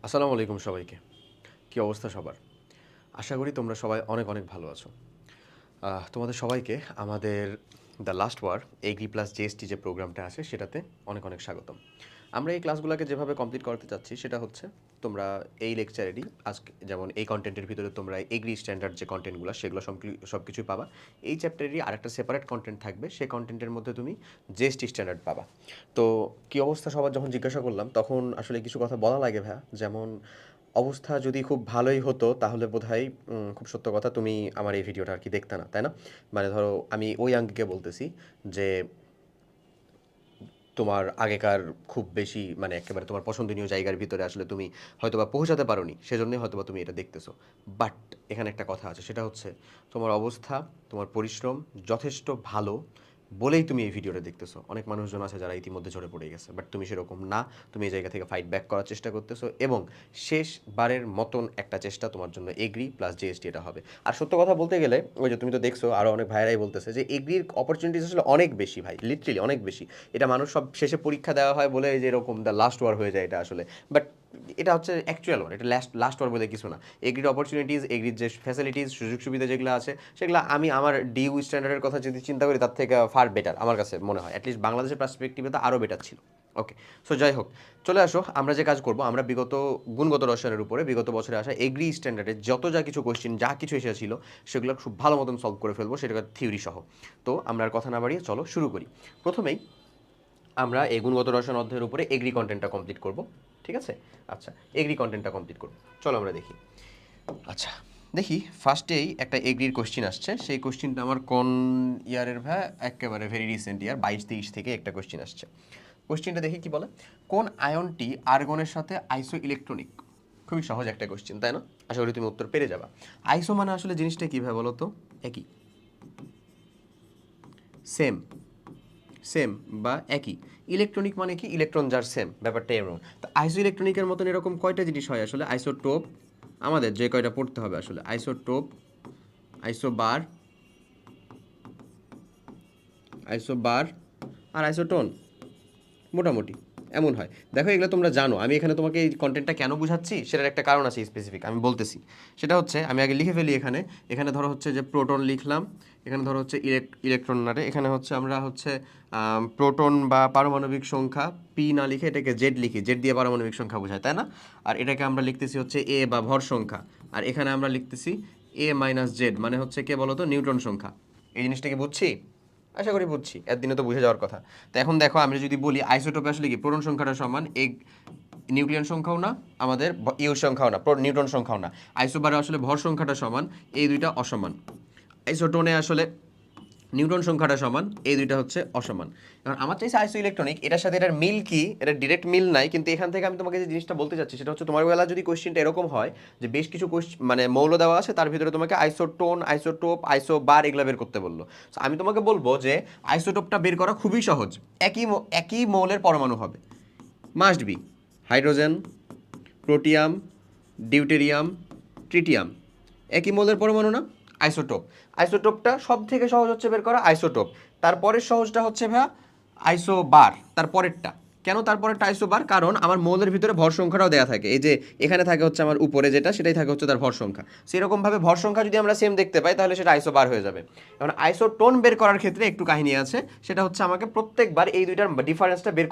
আসসালামু আলাইকুম সবাইকে। কী অবস্থা সবার? আশা করি তোমরা সবাই অনেক অনেক ভালো আছো। তোমাদের সবাইকে আমাদের the last war agri plus GST যে প্রোগ্রামটা আছে সেটাতে অনেক অনেক স্বাগতম। আমরা এই ক্লাসগুলোকে যেভাবে কমপ্লিট করতে চাচ্ছি সেটা হচ্ছে তোমরা এই লেকচারেরই আজকে যেমন এই কন্টেন্টের ভিতরে তোমরা এগ্রি স্ট্যান্ডার্ড যে কন্টেন্টগুলো সেগুলো সব কিছুই পাবা। এই চ্যাপ্টারেরই আরেকটা সেপারেট কন্টেন্ট থাকবে, সেই কন্টেন্টের মধ্যে তুমি জিএসটি স্ট্যান্ডার্ড পাবা। তো কী অবস্থা সবার যখন জিজ্ঞাসা করলাম তখন আসলে কিছু কথা বলা লাগে ভাইয়া, যেমন অবস্থা যদি খুব ভালোই হতো তাহলে বোধহয় খুব সত্য কথা তুমি আমার এই ভিডিওটা আর কি দেখতে না, তাই না? মানে ধরো আমি ওই আঙ্কিকে বলতেছি যে তোমার আগেকার খুব বেশি মানে একেবারে তোমার পছন্দনীয় জায়গার ভিতরে আসলে তুমি হয়তোবা পৌঁছাতে পারোনি, সেজন্যই হয়তোবা তুমি এটা দেখতেছো। বাট এখানে একটা কথা আছে, সেটা হচ্ছে তোমার অবস্থা, তোমার পরিশ্রম যথেষ্ট ভালো বলেই তুমি এই ভিডিওটা দেখতেছো। অনেক মানুষজন আছে যারা ইতিমধ্যে ঝরে পড়ে গেছে, বাট তুমি সেরকম না। তুমি এই জায়গা থেকে ফাইট ব্যাক করার চেষ্টা করতেছো এবং শেষবারের মতন একটা চেষ্টা তোমার জন্য এগ্রি প্লাস জিএসটি এটা হবে। আর সত্য কথা বলতে গেলে ওই যে তুমি তো দেখছো আরও অনেক ভাইরাই বলতেছে যে এগ্রির অপরচুনিটিস আসলে অনেক বেশি ভাই, লিটারেলি অনেক বেশি। এটা মানুষ সব শেষে পরীক্ষা দেওয়া হয় বলে যে এরকম দ্য লাস্ট ওয়ার হয়ে যায় এটা আসলে, বাট এটা হচ্ছে অ্যাকচুয়াল ওয়ার, এটা লাস্ট ওয়ার বলে কিছু না। এগ্রির অপরচুনিটিস, এগ্রির যে ফ্যাসিলিটিস, সুযোগ সুবিধা যেগুলো আছে সেগুলো আমি আমার ডিউ স্ট্যান্ডার্ডের কথা যদি চিন্তা করি তার থেকে ফার বেটার আমার কাছে মনে হয়, অ্যাটলিস্ট বাংলাদেশের পার্সপেক্টিভে তো আরও বেটার ছিল। ওকে, সো যাই হোক, চলে আসো আমরা যে কাজ করব, আমরা বিগত গুণগত রসায়নের উপরে বিগত বছরে আসা এগ্রি স্ট্যান্ডার্ডের যত যা কিছু কোশ্চেন যা কিছু এসেছিল সেগুলো খুব ভালো মতন সলভ করে ফেলবো, সেটা থিওরি সহ। তো আমরা আর কথা না বাড়িয়ে চলো শুরু করি। প্রথমেই আমরা এই গুণগত রসায়ন অধ্যায়ের উপরে এগ্রি কন্টেন্টটা কমপ্লিট করব, ঠিক আছে? আচ্ছা, এগ্রি কন্টেন্টটা কমপ্লিট করব, চলো আমরা দেখি। আচ্ছা দেখি, ফার্স্টেই একটা এগ্রির কোশ্চিন আসছে। সেই কোশ্চিনটা আমার কোন ইয়ারের ভাই? একেবারে ভেরি রিসেন্ট ইয়ার 22-23 থেকে একটা কোশ্চিন আসছে। কোশ্চিনটা দেখি কি বলে, কোন আয়নটি আর্গনের সাথে আইসো ইলেকট্রনিক? খুবই সহজ একটা কোশ্চিন, তাই না? আশা করি তুমি উত্তর পেরে যাবা। আইসো মানে আসলে জিনিসটা কীভাবে বলো তো? একই, সেম, সেম বা একই। ইলেকট্রনিক মানে কি? ইলেকট্রন যার সেম, ব্যাপারটা এরকম। তো আইসো ইলেকট্রনিকের মতন এরকম কয়টা জিনিস হয় আসলে? আইসোটোপ, আমাদের যে কয়টা পড়তে হবে আসলে, আইসোটোপ, আইসোবার, আইসোবার আর আইসোটোন, মোটামুটি এমন হয়। দেখো এগুলো তোমরা জানো, আমি এখানে তোমাকে এই কন্টেন্টটা কেন বুঝাচ্ছি সেটার একটা কারণ আছে স্পেসিফিক, আমি বলতেছি। সেটা হচ্ছে আমি আগে লিখে ফেলি এখানে। এখানে ধরো হচ্ছে যে প্রোটন লিখলাম, এখানে ধরো হচ্ছে ইলেকট্রন নারে, এখানে হচ্ছে আমরা হচ্ছে প্রোটন বা পারমাণবিক সংখ্যা পি না লিখে এটাকে জেড লিখি, জেড দিয়ে পারমাণবিক সংখ্যা বোঝায়, তাই না? আর এটাকে আমরা লিখতেছি হচ্ছে এ বা ভর সংখ্যা, আর এখানে আমরা লিখতেছি এ মাইনাস জেড, মানে হচ্ছে কে বলো তো? নিউটন সংখ্যা। এই জিনিসটাকে বুঝছি? আশা করি বুঝছি, একদিনে তো বুঝে যাওয়ার কথা। তো এখন দেখো আমি যদি বলি আইসোটোপে আসলে কি প্রোটন সংখ্যাটা সমান নিউক্লিয়ন সংখ্যাও না, আমাদের ইউ সংখ্যাও না, নিউটন সংখ্যাও না। আইসোবারে আসলে ভর সংখ্যাটা সমান, এই দুইটা অসমান। আইসোটোনে আসলে নিউটন সংখ্যাটা সমান, এই দুইটা হচ্ছে অসমান। কারণ আমার চাইছে আইসো ইলেকট্রনিক, এটার সাথে এটার মিল কি? এটা ডিরেক্ট মিল নাই, কিন্তু এখান থেকে আমি তোমাকে যে জিনিসটা বলতে চাচ্ছি সেটা হচ্ছে তোমার বেলা যদি কোশ্চেনটা এরকম হয় যে বেশ কিছু মানে মৌল দেওয়া আছে, তার ভিতরে তোমাকে আইসোটোন, আইসোটোপ, আইসোবার এগুলো বের করতে বললো। তো আমি তোমাকে বলবো যে আইসোটোপটা বের করা খুবই সহজ। একই মৌলের পরমাণু হবে, must be hydrogen, protium, deuterium, tritium, একই মৌলের পরমাণু না? আইসোটোপ। আইসোটোপটা সব থেকে সহজ হচ্ছে বের করা, আইসোটোপ। তারপরের সহজটা হচ্ছে ভাইয়া আইসোবার, তারপরেরটা। কেন তারপরেরটা আইসোবার? কারণ আমার মৌলের ভিতরে ভর সংখ্যাটাও দেওয়া থাকে, এই যে এখানে থাকে হচ্ছে আমার উপরে যেটা, সেটাই থাকে হচ্ছে তার ভর সংখ্যা। সেরকমভাবে ভর সংখ্যা যদি আমরা সেম দেখতে পাই তাহলে সেটা আইসোবার হয়ে যাবে। এখন আইসোটোন বের করার ক্ষেত্রে একটু কাহিনী আছে, সেটা হচ্ছে আমাকে প্রত্যেকবার এই দুইটার ডিফারেন্সটা বের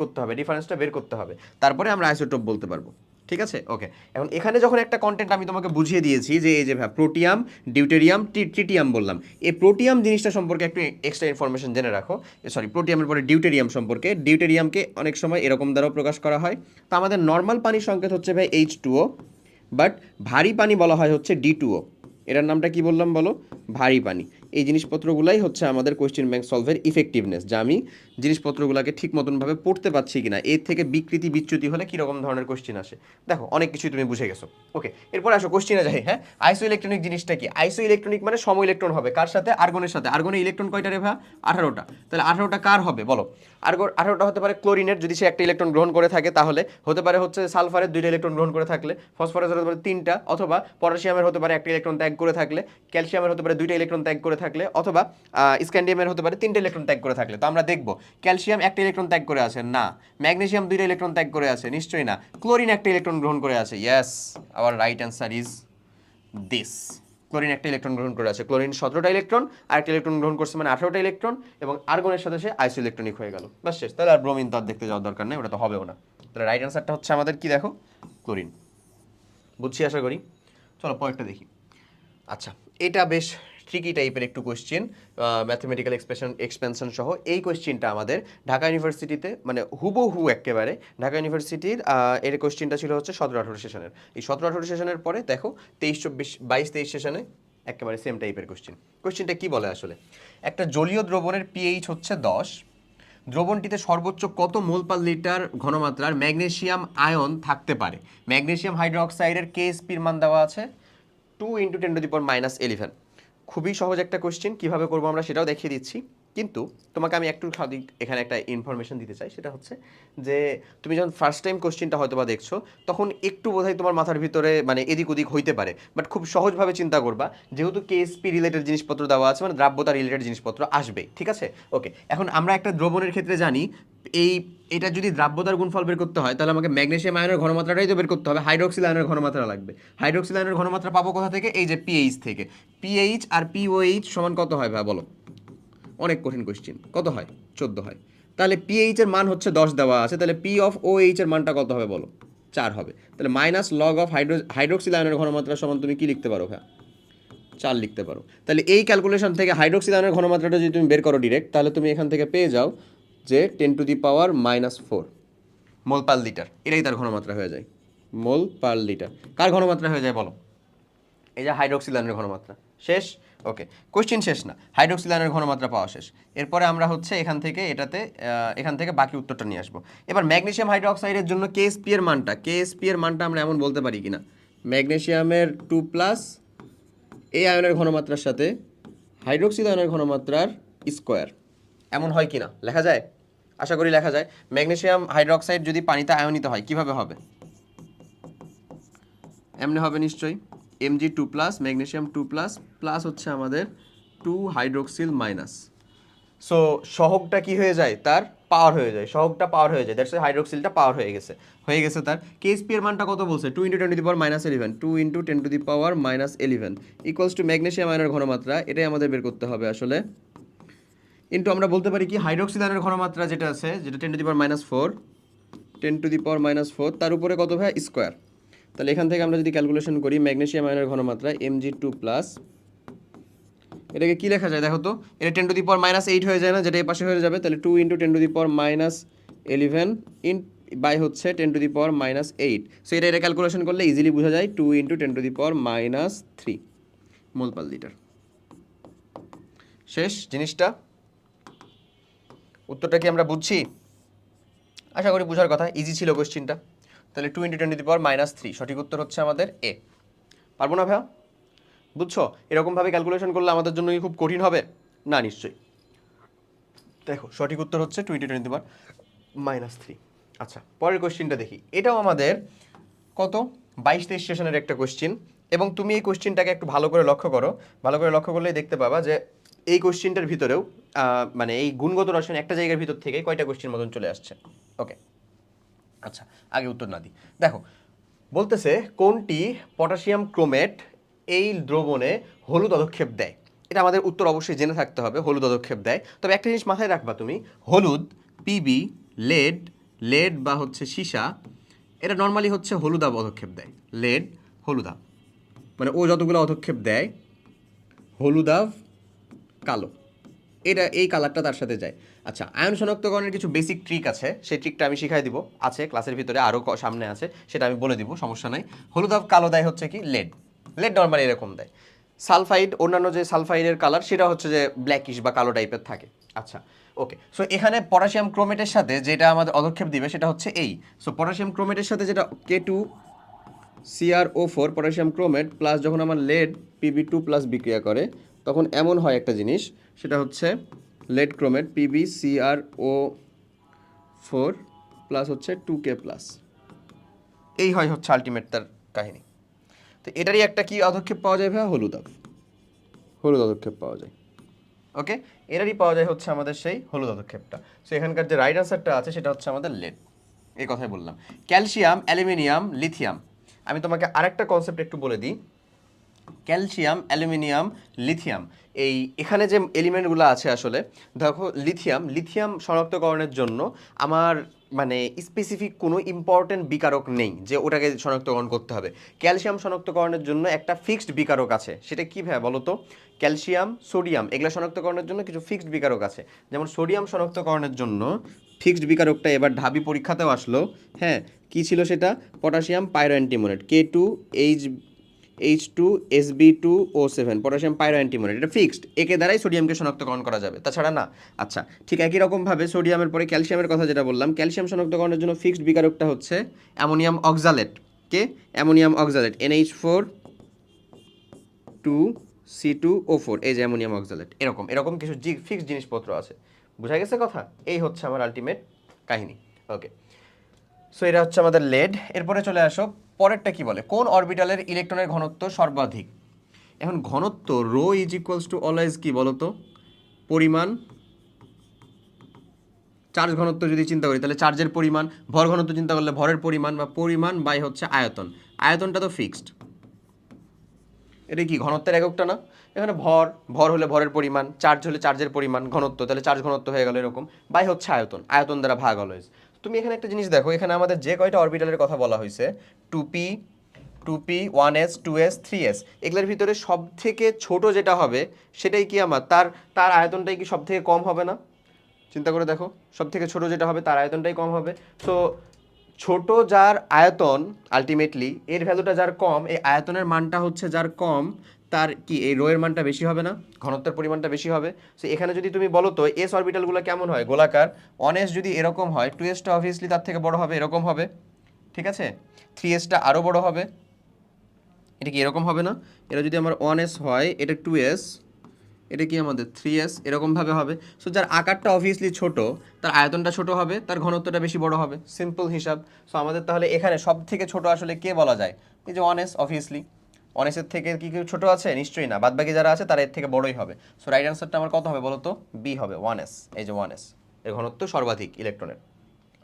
করতে হবে, তারপরে আমরা আইসোটোপ বলতে পারবো। ঠিক আছে, ওকে। এখন এখানে যখন একটা কন্টেন্ট আমি তোমাকে বুঝিয়ে দিয়েছি যে এই যে প্রোটিয়াম, ডিউটেরিয়াম, ট্রিটিয়াম বললাম, এই প্রোটিয়াম জিনিসটা সম্পর্কে একটু এক্সট্রা ইনফরমেশন জেনে রাখো। সরি, প্রোটিয়ামের পরে ডিউটেরিয়াম সম্পর্কে। ডিউটেরিয়ামকে অনেক সময় এরকম দ্বারাও প্রকাশ করা হয়। তো আমাদের নর্মাল পানির সংকেত হচ্ছে ভাই H2O, বাট ভারী পানি বলা হয় হচ্ছে D2O। এটার নামটা কি বললাম বলো? ভারী পানি। এই জিনিসপত্রগুলাই হচ্ছে আমাদের কোয়েশ্চেন ব্যাংক সলভের ইফেক্টিভনেস, যে আমি জিনিসপত্রগুলোকে ঠিক মতনভাবে পড়তে পারছি কিনা, এর থেকে বিকৃতি বিচ্যুতি হলে কীরকম ধরনের কোয়েশ্চেন আসে। দেখো অনেক কিছুই তুমি বুঝে গেছো। ওকে, এরপর আসো কোয়েশ্চেনে যাই। হ্যাঁ, আইসো ইলেকট্রনিক জিনিসটা কি? আইসো ইলেকট্রনিক মানে সম ইলেকট্রন হবে কার সাথে? আর্গনের সাথে। আর্গনে ইলেকট্রন কয়টা রে ভাই? 18টা। তাহলে 18টা কার হবে বলো? 18টা হতে পারে ক্লোরিনের, যদি সে একটা ইলেকট্রন গ্রহণ করে থাকে, তাহলে হতে পারে হচ্ছে সালফারের 2টা ইলেকট্রন গ্রহণ করে থাকলে, ফসফরাসের হতে পারে 3টা, অথবা পটাশিয়ামের হতে পারে একটা ইলেকট্রন ত্যাগ করে থাকলে, ক্যালসিয়ামের হতে পারে 2টা ইলেকট্রন ত্যাগ করে থাকলে, অথবা স্ক্যান্ডিয়ামের হতে পারে 3টে ইলেকট্রন ত্যাগ করে থাকলে। তো আমরা দেখব ক্যালসিয়াম 1টা ইলেকট্রন ত্যাগ করে আছে, না। ম্যাগনেসিয়াম 2টা ইলেকট্রন ত্যাগ করে আছে, নিশ্চয়ই না। ক্লোরিন 1টা ইলেকট্রন গ্রহণ করে আছে, yes, our right answer is this. Chlorine 1টা ইলেকট্রন গ্রহণ করে আছে। ক্লোরিন 17টা ইলেকট্রন, আরেকটা ইলেকট্রন গ্রহণ করছে, মানে 18টা ইলেকট্রন, এবং আর্গনের সাথে সে আইসো ইলেকট্রনিক হয়ে গেল, বাস শেষ। তাহলে আর ব্রোমিন তো আর দেখতে যাওয়ার দরকার নেই, ওটা তো হবেও না। তাহলে রাইট অ্যান্সারটা হচ্ছে আমাদের কি, দেখো, ক্লোরিন। বুঝছি আশা করি। চলো পরেরটা দেখি। আচ্ছা, এটা বেশ ট্রিকি টাইপের একটু কোয়েশ্চেন, ম্যাথমেটিক্যাল এক্সপেনশন সহ। এই কোয়েশ্চেনটা আমাদের ঢাকা ইউনিভার্সিটিতে, মানে হুবহু একেবারে ঢাকা ইউনিভার্সিটির, এর কোয়েশ্চেনটা ছিল হচ্ছে 17-18 সেশনের। এই 17-18 সেশনের পরে দেখো 23-24, 22-23 সেশনে একেবারে সেম টাইপের কোয়েশ্চেন। কোয়েশ্চেনটা কি বলে আসলে, একটা জলীয় দ্রবণের পিএইচ হচ্ছে 10, দ্রবণটিতে সর্বোচ্চ কত মোল পার লিটার ঘনমাত্রার ম্যাগনেসিয়াম আয়ন থাকতে পারে। ম্যাগনেসিয়াম হাইড্রোক্সাইডের কেএসপির মান দেওয়া আছে 2 × 10⁻11। খুবই সহজ একটা কোয়েশ্চেন, কীভাবে করবো আমরা সেটাও দেখিয়ে দিচ্ছি। কিন্তু তোমাকে আমি একটু এখানে একটা ইনফরমেশন দিতে চাই, সেটা হচ্ছে যে তুমি যখন ফার্স্ট টাইম কোয়েশ্চেনটা হয়তো বা দেখছো, তখন একটু বোধহয় তোমার মাথার ভিতরে মানে এদিক ওদিক হইতে পারে, বাট খুব সহজভাবে চিন্তা করবা, যেহেতু কেএসপি রিলেটেড জিনিসপত্র দেওয়া আছে, মানে দ্রাব্যতা রিলেটেড জিনিসপত্র আসবে, ঠিক আছে? ওকে, এখন আমরা একটা দ্রবণের ক্ষেত্রে জানি এটা যদি দ্রাব্যতার গুণফল বের করতে হয়, তাহলে আমাকে ম্যাগনেসিয়াম আয়নের ঘনমাত্রাটাই তো বের করতে হবে, হাইড্রোক্সিল আয়নের ঘনমাত্রা লাগবে। হাইড্রোক্সিল আয়নের ঘনমাত্রা পাবো কোথা থেকে? এই যে পিএইচ থেকে। পিএইচ আর পিওএইচ সমান কত হয় ভাই বলো? অনেক কঠিন কোয়েশ্চেন। কত হয়? 14 হয়। তাহলে পিএইচ এর মান হচ্ছে 10 দেওয়া আছে, তাহলে পি অফ ওএইচ এর মানটা কত হবে বলো? 4 হবে। তাহলে মাইনাস লগ অফ হাইড্রোক্সিল আয়নের ঘনমাত্রা সমান তুমি কি লিখতে পারো ভাই? 4 লিখতে পারো। তাহলে এই ক্যালকুলেশন থেকে হাইড্রোক্সিল আয়নের ঘনমাত্রাটা যদি তুমি বের করো ডিরেক্ট, তাহলে তুমি এখান থেকে পেয়ে যাও যে 10⁻⁻4 মোল পার লিটার। এটাই তার ঘনমাত্রা হয়ে যায়, মোল পার লিটার। কার ঘনমাত্রা হয়ে যায় বলো? এই যে হাইড্রোক্সিল আয়নের ঘনমাত্রা। শেষ? ওকে, কোশ্চেন শেষ না, হাইড্রোক্সিল আয়নের ঘনমাত্রা পাওয়া শেষ। এরপরে আমরা হচ্ছে এখান থেকে বাকি উত্তরটা নিয়ে আসবো। এবার ম্যাগনেসিয়াম হাইড্রোক্সাইডের জন্য কেএসপি এর মানটা আমরা এমন বলতে পারি কিনা, ম্যাগনেসিয়ামের 2+ এই আয়নের ঘনমাত্রার সাথে হাইড্রোক্সিল আয়নের ঘনমাত্রার স্কোয়ার, এমন হয় কিনা লেখা যায়? আশা করি লেখা যায়। ম্যাগনেসিয়াম হাইড্রোক্সাইড যদি পানিতে আয়নিত হয় কিভাবে হবে? এমনি হবে নিশ্চয়ই, Mg2+, ম্যাগনেসিয়াম 2+, প্লাস হচ্ছে আমাদের 2 হাইড্রোক্সিল মাইনাস। সো সহগটা কি হয়ে যায়? তার পাওয়ার হয়ে যায়, সহগটা পাওয়ার হয়ে যায়, দ্যাটস হাইড্রোক্সিলটা পাওয়ার হয়ে গেছে তার। কেএসপি এর মানটা কত বলছে? 2 × 10⁻11, 2 × 10⁻11 ইকুয়ালস টু ম্যাগনেসিয়াম আয়নের ঘনমাত্রা, এটাই আমাদের বের করতে হবে আসলে। কিন্তু আমরা বলতে পারি কি, হাইড্রোক্সিল আয়নের ঘনমাত্রা যেটা আছে, যেটা 10⁻4 তার উপরে কত ভাই? স্কোয়ার। তাহলে এখান থেকে আমরা যদি ক্যালকুলেশন করি, ম্যাগনেসিয়াম আয়নের ঘনমাত্রা Mg2+, এটাকে কি লেখা যায় দেখো তো? এটা 10⁻8 হয়ে যায় না, যেটা এই পাশে হয়ে যাবে। তাহলে 2 × 10⁻11 বাই হচ্ছে 10⁻8। সো এটা ক্যালকুলেশন করলে ইজিলি বোঝা যায় 2 × 10⁻³ মোল পার লিটার। শেষ জিনিসটা। উত্তরটা কি আমরা বুঝছি? আশা করি বোঝার কথা, ইজি ছিল কোশ্চেনটা। তাহলে 2 × 10⁻³ সঠিক উত্তর হচ্ছে আমাদের এ। পারবো না ভাইয়া? বুঝছো? এরকমভাবে ক্যালকুলেশন করলে আমাদের জন্য কি খুব কঠিন হবে? না, নিশ্চয়ই। দেখো সঠিক উত্তর হচ্ছে 2 × 10⁻³ আচ্ছা, পরের কোশ্চেনটা দেখি। এটাও আমাদের কত 22-23 সেশনের একটা কোশ্চেন, এবং তুমি এই কোশ্চেনটাকে একটু ভালো করে লক্ষ্য করো। ভালো করে লক্ষ্য করলেই দেখতে পাবা যে এই কোশ্চেনটার ভিতরেও মানে এই গুণগত রসায়ন একটা জায়গার ভিতর থেকে কয়টা কোশ্চেন মতন চলে আসছে। ওকে, আচ্ছা, আগে উত্তর না দিই। দেখো বলতেছে কোনটি পটাশিয়াম ক্রোমেট এই দ্রবণে হলুদ অধক্ষেপ দেয়। এটা আমাদের উত্তর অবশ্যই জেনে থাকতে হবে, হলুদ অধক্ষেপ দেয়। তবে একটা জিনিস মাথায় রাখবা তুমি, হলুদ, পিবি, লেড বা হচ্ছে সীসা, এটা নর্মালি হচ্ছে হলুদাব অধক্ষেপ দেয়। লেড, হলুদাব, মানে ও যতগুলো অধক্ষেপ দেয়, হলুদাব, কালো, এটা এই কালারটা তার সাথে যায়। আচ্ছা, আয়ন শনাক্তকরণের কিছু বেসিক ট্রিক আছে, সেই ট্রিকটা আমি শিখাই দিব, আছে ক্লাসের ভিতরে, আরও সামনে আছে, সেটা আমি বলে দিব, সমস্যা নাই। হলুদাব কালো দেয় হচ্ছে কি লেড নর্মালি এরকম দেয়। সালফাইড, অন্যান্য যে সালফাইডের কালার, সেটা হচ্ছে যে ব্ল্যাকিশ বা কালো টাইপের থাকে। আচ্ছা, ওকে। সো এখানে পটাশিয়াম ক্রোমেটের সাথে যেটা আমাদের অধক্ষেপ দিবে সেটা হচ্ছে এই। সো পটাশিয়াম ক্রোমেটের সাথে যেটা K2CrO4 পটাশিয়াম ক্রোমেট প্লাস যখন আমার লেড Pb2+ বিক্রিয়া করে, তখন এমন হয় একটা জিনিস, সেটা হচ্ছে লেড ক্রোমেট PbCrO4 প্লাস হচ্ছে 2K+, এই হয় হচ্ছে আলটিমেট তার কাহিনী। তো এটারই একটা কি অধক্ষেপ পাওয়া যায় ভাই? হলুদ অধক্ষেপ পাওয়া যায়। ওকে, এরারই পাওয়া যায় হচ্ছে আমাদের সেই হলুদ পদক্ষেপটা। সো এখানকার যে রাইট আনসারটা আছে সেটা হচ্ছে আমাদের লেড, এই কথাই বললাম। ক্যালসিয়াম, অ্যালুমিনিয়াম, লিথিয়াম, আমি তোমাকে আরেকটা কনসেপ্ট একটু বলে দিই। ক্যালসিয়াম, অ্যালুমিনিয়াম, লিথিয়াম, এই এখানে যে এলিমেন্টগুলো আছে আসলে দেখো, লিথিয়াম শনাক্তকরণের জন্য আমার মানে স্পেসিফিক কোনো ইম্পর্টেন্ট বিকারক নেই যে ওটাকে শনাক্তকরণ করতে হবে। ক্যালসিয়াম শনাক্তকরণের জন্য একটা ফিক্সড বিকারক আছে, সেটা কী ভাবে বলো তো? ক্যালসিয়াম, সোডিয়াম এগুলো শনাক্তকরণের জন্য কিছু ফিক্সড বিকারক আছে। যেমন সোডিয়াম শনাক্তকরণের জন্য ফিক্সড বিকারকটা এবার ঢাবি পরীক্ষাতেও আসলো। হ্যাঁ, কী ছিল সেটা? পটাশিয়াম পাইরোঅ্যান্টিমোনেট, K2H2SB2O7, পটাশিয়াম পাইরোঅ্যান্টিমোনেট, এটা ফিক্সড, একে দ্বারাই সোডিয়ামকে শনাক্তকরণ করা যাবে, তাছাড়া না। আচ্ছা, ঠিক একই রকমভাবে সোডিয়ামের পরে ক্যালসিয়ামের কথা যেটা বললাম, ক্যালসিয়াম শনাক্তকরণের জন্য ফিক্সড বিকারকটা হচ্ছে ammonium oxalate. Ammonium oxalate, NH4 2C2O4, এই যে অ্যামোনিয়াম অক্সালেট, এরকম এরকম কিছু ফিক্সড জিনিসপত্র আছে। বোঝা গেছে কথা? এই হচ্ছে আমার আলটিমেট কাহিনী। ওকে, সো এটা হচ্ছে আমাদের লেড। এরপরে চলে আসো, পরেরটা কি বলে? কোন অরবিটালের ইলেকট্রনের ঘনত্ব সর্বাধিক? এখন ঘনত্ব rho is equals to always কি বলতো? পরিমাণ, চার্জ ঘনত্ব যদি চিন্তা করি তাহলে চার্জের পরিমাণ, ভর ঘনত্ব চিন্তা করলে ভরের পরিমাণ, বা পরিমাণ বাই হচ্ছে আয়তন। আয়তনটা তো ফিক্সড, এটা কি ঘনত্বের এককটা না? এখানে ভর হলে ভরের পরিমাণ, চার্জ হলে চার্জের পরিমাণ, ঘনত্ব তাহলে চার্জ ঘনত্ব হয়ে গেল এরকম, বাই হচ্ছে আয়তন দ্বারা ভাগ অলওয়েজ। তুমি এখানে একটা জিনিস দেখো, এখানে আমাদের যে কয়টা অরবিটালের কথা বলা হয়েছে, 2p 2p 1s 2s 3s, এগুলোর ভিতরে সব থেকে ছোট যেটা হবে সেটাই কি আমার তার তার আয়তনটাই কি সব থেকে কম হবে না? চিন্তা করে দেখো, সব থেকে ছোট যেটা হবে তার আয়তনটাই কম হবে। সো ছোট যার আয়তন, আলটিমেটলি এর ভ্যালুটা যার কম, এই আয়তনের মানটা হচ্ছে যার কম, তার কি এই রো এর মানটা বেশি হবে না? ঘনত্বের পরিমাণটা বেশি হবে। সো এখানে যদি তুমি বলো তো এস অরবিটালগুলো কেমন হয়, গোলাকার, 1s যদি এরকম হয়, 2sটা অবভিয়াসলি তার থেকে বড় হবে, এরকম হবে, ঠিক আছে? 3sটা আরও বড় হবে, এটা কি এরকম হবে না? এটা যদি আমার 1s হয়, এটা 2s, এটা কি আমাদের 3s, এরকমভাবে হবে। সো যার আকারটা অবভিয়াসলি ছোট, তার আয়তনটা ছোট হবে, তার ঘনত্বটা বেশি বড় হবে, সিম্পল হিসাব। সো আমাদের তাহলে এখানে সব থেকে ছোট আসলে কে বলা যায়? এই যে 1s, অবভিয়াসলি 1s এর থেকে কি কেউ ছোট আছে? নিশ্চয়ই না, বাদবাকি যারা আছে তারা এর থেকে বড়ই হবে। সো রাইট অ্যান্সারটা আমার কত হবে বলো তো? বি হবে, 1s। এই যে 1s, এর ঘনত্ব সর্বাধিক ইলেকট্রনের।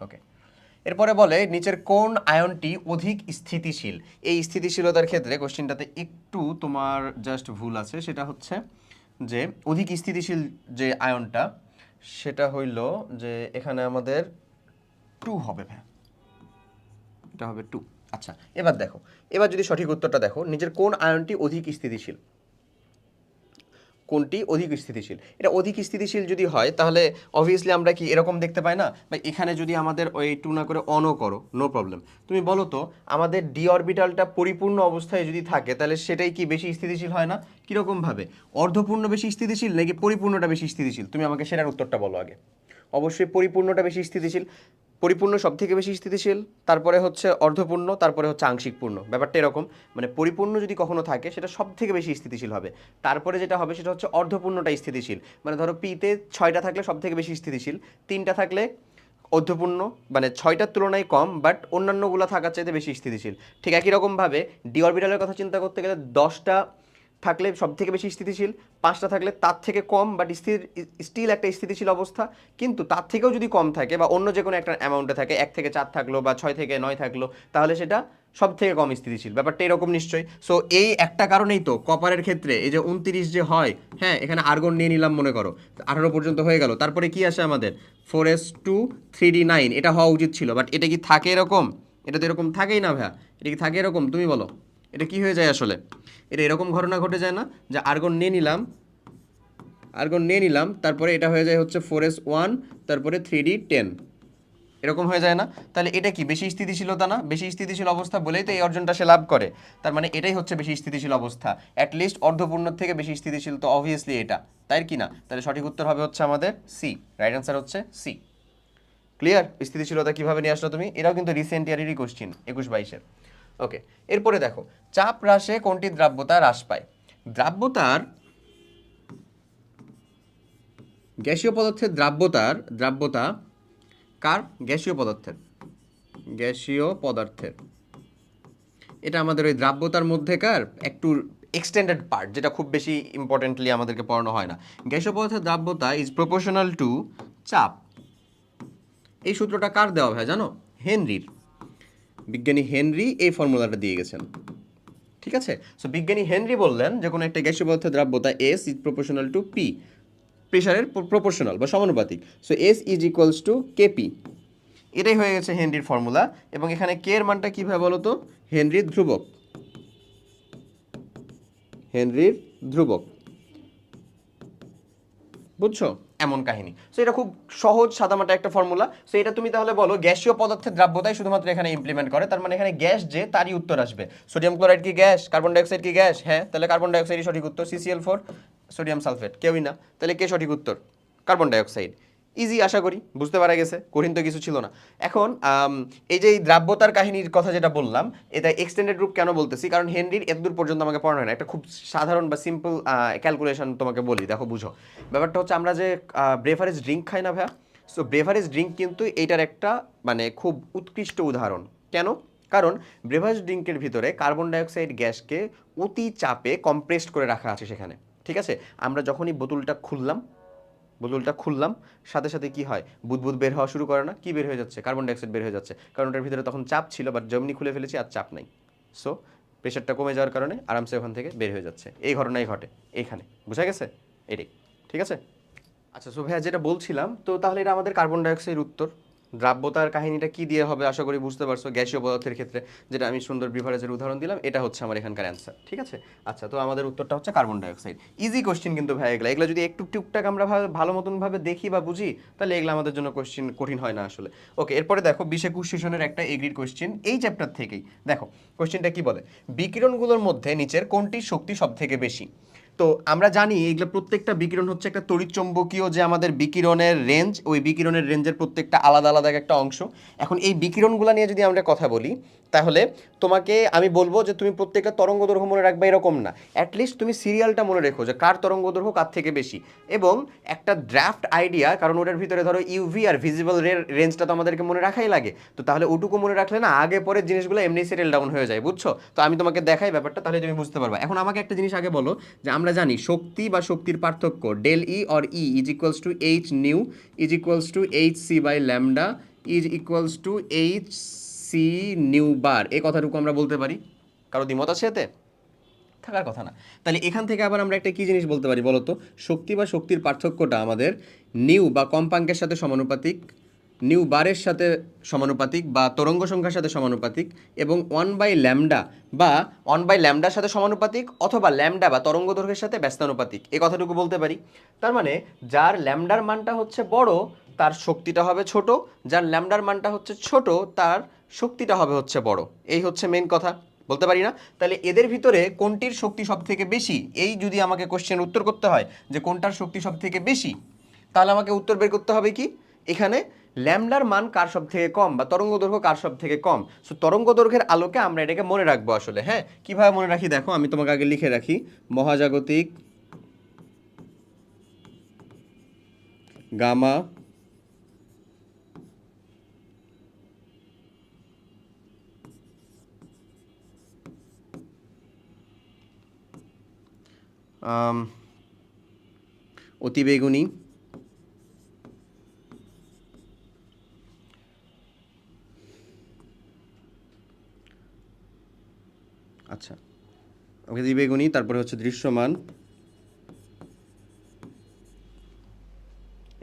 ওকে, এরপরে বলে নিচের কোন আয়নটি অধিক স্থিতিশীল? এই স্থিতিশীলতার ক্ষেত্রে কোশ্চেনটাতে একটু তোমার জাস্ট ভুল আছে, সেটা হচ্ছে যে অধিক স্থিতিশীল যে আয়নটা সেটা হইল যে এখানে আমাদের 2 হবে, ভাই এটা হবে 2। আচ্ছা, এবার দেখো, এবার যদি সঠিক উত্তরটা দেখো, নিচের কোন আয়নটি অধিক স্থিতিশীল? কোনটি অধিক স্থিতিশীল? এটা অধিক স্থিতিশীল যদি হয় তাহলে অবভিয়াসলি আমরা কি এরকম দেখতে পাই না? বা এখানে যদি আমাদের ওই 2 না করে অনও করো, নো প্রবলেম। তুমি বলো তো আমাদের ডি অরবিটালটা পরিপূর্ণ অবস্থায় যদি থাকে তাহলে সেটাই কি বেশি স্থিতিশীল হয় না? কীরকমভাবে? অর্ধপূর্ণ বেশি স্থিতিশীল নাকি পরিপূর্ণটা বেশি স্থিতিশীল? তুমি আমাকে সেটার উত্তরটা বলো আগে। অবশ্যই পরিপূর্ণটা বেশি স্থিতিশীল। পরিপূর্ণ সব থেকে বেশি স্থিতিশীল, তারপরে হচ্ছে অর্ধপূর্ণ, তারপরে হচ্ছে আংশিক পূর্ণ। ব্যাপারটা এরকম, মানে পরিপূর্ণ যদি কখনো থাকে সেটা সব থেকে বেশি স্থিতিশীল হবে, তারপরে যেটা হবে সেটা হচ্ছে অর্ধপূর্ণটাই স্থিতিশীল। মানে ধরো পিতে 6টা থাকলে সব থেকে বেশি স্থিতিশীল, 3টা থাকলে অর্ধপূর্ণ, মানে 6টার তুলনায় কম, বাট অন্যান্যগুলো থাকার চাইতে বেশি স্থিতিশীল। ঠিক একই রকমভাবে ডি অরবিটালের কথা চিন্তা করতে গেলে 10টা থাকলে সব থেকে বেশি স্থিতিশীল, 5টা থাকলে তার থেকে কম, বাট স্টিল একটা স্থিতিশীল অবস্থা। কিন্তু তার থেকেও যদি কম থাকে বা অন্য যে কোনো একটা অ্যামাউন্টে থাকে, 1 থেকে 4 থাকলো বা 6 থেকে 9 থাকলো, তাহলে সেটা সব থেকে কম স্থিতিশীল। ব্যাপারটা এরকম নিশ্চয়ই। সো এই একটা কারণেই তো কপারের ক্ষেত্রে এই যে 29 যে হয়, হ্যাঁ এখানে আর্গন নিয়ে নিলাম মনে করো, 18 পর্যন্ত হয়ে গেল, তারপরে কি আসে আমাদের 4s2 3d9, এটা হওয়া উচিত ছিল, বাট এটা কি থাকে এরকম? এটা তো এরকম থাকেই না ভাইয়া, এটা কি থাকে এরকম? তুমি বলো এটা কি হয়ে যায় আসলে? এটা এরকম ঘটনা ঘটে যায় না যে আর্গন নিয়ে নিলাম, তারপরে এটা হয়ে যায় হচ্ছে 4s1, তারপরে 3d10, এরকম হয়ে যায় না? তাহলে এটা কি বেশি স্থিতিশীলতা না? বেশি স্থিতিশীল অবস্থা বলেই তো এই অর্জনটা সে লাভ করে। তার মানে এটাই হচ্ছে বেশি স্থিতিশীল অবস্থা, অ্যাটলিস্ট অর্ধপূর্ণর থেকে বেশি স্থিতিশীল, তো অবভিয়াসলি এটা, তাই কি না? তাহলে সঠিক উত্তর হবে হচ্ছে আমাদের সি, রাইট অ্যান্সার হচ্ছে সি। ক্লিয়ার? স্থিতিশীলতা কিভাবে নিয়ে আসলো তুমি? এটাও কিন্তু রিসেন্ট ইয়ারেরই কোশ্চিন, 21-22-এর। ওকে, এরপরে দেখো, চাপ হ্রাসে কোনটি দ্রাব্যতা হ্রাস পায়? দ্রাব্যতার, গ্যাসীয় পদার্থের দ্রাব্যতা কার? গ্যাসীয় পদার্থের, এটা আমাদের ওই দ্রাব্যতার মধ্যেকার একটু এক্সটেন্ডেড পার্ট, যেটা খুব বেশি ইম্পর্টেন্টলি আমাদেরকে পড়ানো হয় না। গ্যাসীয় পদার্থের দ্রাব্যতা ইজ প্রপোর্শনাল টু চাপ। এই সূত্রটা কার দেওয়া হয় জানো? হেনরির। বিজ্ঞানী হেনরি এই ফর্মুলাটা দিয়ে গেছেন। ঠিক আছে, সো বিজ্ঞানী হেনরি বললেন যে কোনো একটা গ্যাসীয় পদার্থের দ্রাব্যতা S is proportional to P, প্রেশারের প্রপোর্শনাল বা সমানুপাতিক। So S is equals to KP. এটাই হয়ে গেছে হেনরির ফর্মুলা। এবং এখানে কে এর মানটা কীভাবে বলো তো? হেনরির ধ্রুবক, হেনরির ধ্রুবক, বুঝছো? এমন কাহিনী। সো এটা খুব সহজ সাদামাটা একটা ফর্মুলা। সো এটা তুমি তাহলে বলো গ্যাসীয় পদার্থের দ্রাব্যতাই শুধুমাত্র এখানে ইমপ্লিমেন্ট করে, তার মানে এখানে গ্যাস যে তারই উত্তর আসবে। সোডিয়াম ক্লোরাইড কি গ্যাস? কার্বন ডাইঅক্সাইড কি গ্যাস? হ্যাঁ, তাহলে কার্বন ডাইঅক্সাইডই সঠিক উত্তর। CCl4, সোডিয়াম সালফেট, কেউই না। তাহলে কে সঠিক উত্তর? Carbon dioxide. ইজি, আশা করি বুঝতে পারা গেছে, কঠিন তো কিছু ছিল না। এখন এই যে দ্রাব্যতার কাহিনীর কথা যেটা বললাম, এটা এক্সটেন্ডেড রূপ কেন বলতেছি? কারণ হেনরির এতদূর পর্যন্ত আমাকে পড়ানো হয় না। একটা খুব সাধারণ বা সিম্পল ক্যালকুলেশন তোমাকে বলি, দেখো বুঝো। ব্যাপারটা হচ্ছে আমরা যে ব্রেভারেজ ড্রিঙ্ক খাই না ভাইয়া, সো ব্রেভারেজ ড্রিঙ্ক কিন্তু এইটার একটা মানে খুব উৎকৃষ্ট উদাহরণ। কেন? কারণ ব্রেভারেজ ড্রিঙ্কের ভিতরে কার্বন ডাইঅক্সাইড গ্যাসকে অতি চাপে কম্প্রেসড করে রাখা আছে সেখানে। ঠিক আছে, আমরা যখনই বোতলটা খুললাম সাথে সাথে কি হয়? বুদবুদ বের হওয়া শুরু করে না? কি বের হয়ে যাচ্ছে? কার্বন ডাইঅক্সাইড বের হয়ে যাচ্ছে, কারণ ওটার ভিতরে তখন চাপ ছিল, বাট যেমনি খুলে ফেলেছি আর চাপ নাই। সো প্রেশারটা কমে যাওয়ার কারণে আরামসে ওখান থেকে বের হয়ে যাচ্ছে। এই ঘটনাই ঘটে এইখানে, বোঝা গেছে? এটাই, ঠিক আছে। আচ্ছা, সো ভাইয়া যেটা বলছিলাম, তো তাহলে এটা আমাদের কার্বন ডাইঅক্সাইড উত্তর। দ্রাব্যতার কাহিনীটা কি দিয়ে হবে আশা করি বুঝতে পারছো। গ্যাসীয় পদার্থের ক্ষেত্রে যেটা আমি সুন্দর বিভারেজের উদাহরণ দিলাম, এটা হচ্ছে আমার এখানকার অ্যান্সার। ঠিক আছে, আচ্ছা, তো আমাদের উত্তরটা হচ্ছে কার্বন ডাইঅক্সাইড। ইজি কোশ্চেন কিন্তু ভাই, এগুলা যদি একটু টুকটাক আমরা ভালো মতন ভাবে দেখি বা বুঝি, তাহলে এগুলো আমাদের জন্য কোশ্চেন কঠিন হয় না আসলে। ওকে, এরপরে দেখো 20-21 সেশনের একটা এগ্রির কোশ্চেন এই চ্যাপ্টার থেকেই। দেখো কোশ্চেনটা কি বলে, বিকিরণগুলোর মধ্যে নিচের কোনটির শক্তি সব থেকে বেশি? তো আমরা জানি এগুলো প্রত্যেকটা বিকিরণ হচ্ছে একটা তড়িৎচুম্বকীয় যে আমাদের বিকিরণের রেঞ্জ, ওই বিকিরণের রেঞ্জের প্রত্যেকটা আলাদা আলাদা একটা অংশ। এখন এই বিকিরণগুলো নিয়ে যদি আমরা কথা বলি, তাহলে তোমাকে আমি বলবো যে তুমি প্রত্যেকটা তরঙ্গ দৈর্ঘ্য মনে রাখবে এরকম না, অ্যাটলিস্ট তুমি সিরিয়ালটা মনে রেখো যে কার তরঙ্গ দৈর্ঘ্য কার থেকে বেশি, এবং একটা ড্রাফট আইডিয়া, কারণ ওটার ভিতরে ধরো ইউভি আর ভিজিবল রেঞ্জটা তো আমাদেরকে মনে রাখাই লাগে। তো তাহলে ওটুকু মনে রাখলে না আগে পরের জিনিসগুলো এমনি সেটেল ডাউন হয়ে যায়, বুঝছো? তো আমি তোমাকে দেখাই ব্যাপারটা, তাহলে তুমি বুঝতে পারবা। এখন আমাকে একটা জিনিস আগে বলো যে আমরা জানি শক্তি বা শক্তির পার্থক্য del E or E is equals to H nu is equals to H C by lambda is equals to H C nu bar. এই কথাটুকু আমরা বলতে পারি। কারো দ্বিমত আছে এতে? থাকার কথা না। তাহলে এখান থেকে আবার আমরা একটা কী জিনিস বলতে পারি বলো তো? শক্তি বা শক্তির পার্থক্যটা আমাদের নিউ বা কম্পাঙ্কের সাথে সমানুপাতিক, নিউ বারের সাথে সমানুপাতিক বা তরঙ্গ সংখ্যার সাথে সমানুপাতিক, এবং 1/λ বা 1/λ সাথে সমানুপাতিক, অথবা ল্যামডা বা তরঙ্গ দৈর্ঘ্যের সাথে ব্যস্তানুপাতিক। এই কথাটুকু বলতে পারি। তার মানে যার ল্যামডার মানটা হচ্ছে বড় তার শক্তিটা হবে ছোট, যার ল্যামডার মানটা হচ্ছে ছোট তার শক্তিটা হবে হচ্ছে বড়। এই হচ্ছে মেন কথা, বলতে পারি না? তাহলে এদের ভিতরে কোনটির শক্তি সব থেকে বেশি, এই যদি আমাকে কোশ্চেন উত্তর করতে হয় যে কোনটার শক্তি সব থেকে বেশি, তাহলে আমাকে উত্তর বের করতে হবে কি এখানে ল্যামডার মান কার সব থেকে কম বা তরঙ্গ দৈর্ঘ্য কার সব থেকে কম। সো তরঙ্গ দৈর্ঘ্যের আলোকে আমরা এটাকে মনে রাখবো আসলে। হ্যাঁ, কিভাবে মনে রাখি দেখো, আমি তোমাকে আগে লিখে রাখি মহাজাগতিক গামা অতিবেগুনি আচ্ছা, অতিবেগুনি, তারপরে হচ্ছে দৃশ্যমান,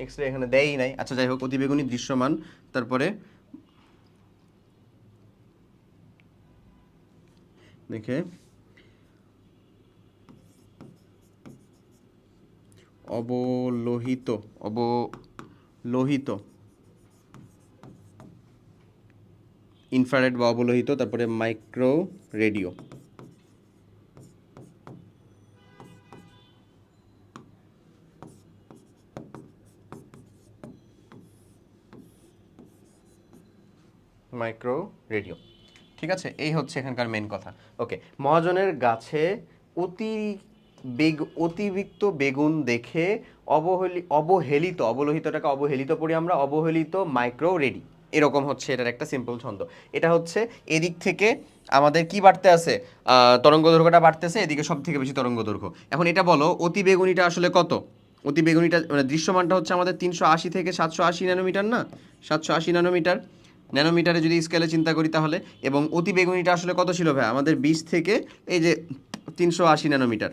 এক্সরে এখানে দেয়ই নাই। আচ্ছা যাই হোক, অতিবেগুনি, দৃশ্যমান, তারপরে দেখে অবলোহিত, অবলোহিত ইনফ্রারেড বা অবলোহিত, তারপরে মাইক্রো রেডিও। মাইক্রো রেডিও, ঠিক আছে, এই হচ্ছে এখানকার মেন কথা। ওকে, মহাজনের গাছে অতিরিক্ত বেগুন দেখে অবহেলিত, অবলোহিতটাকে অবহেলিত পড়ি আমরা, অবহেলিত মাইক্রো রেডি। এরকম হচ্ছে এটার একটা সিম্পল ছন্দ। এটা হচ্ছে এদিক থেকে আমাদের কি বাড়তে আছে, তরঙ্গ দৈর্ঘ্যটা বাড়তেছে, এদিকে সব থেকে বেশি তরঙ্গ দৈর্ঘ্য। এখন এটা বলো অতি বেগুনিটা আসলে কত? অতি বেগুনিটা মানে দৃশ্যমানটা হচ্ছে আমাদের 380 থেকে 780 ন্যানোমিটার না, 780 ন্যানোমিটার। ন্যানোমিটারে যদি স্কেলে চিন্তা করি তাহলে, এবং অতি বেগুনিটা আসলে কত ছিল ভাই আমাদের 20 থেকে এই যে 380 ন্যানোমিটার।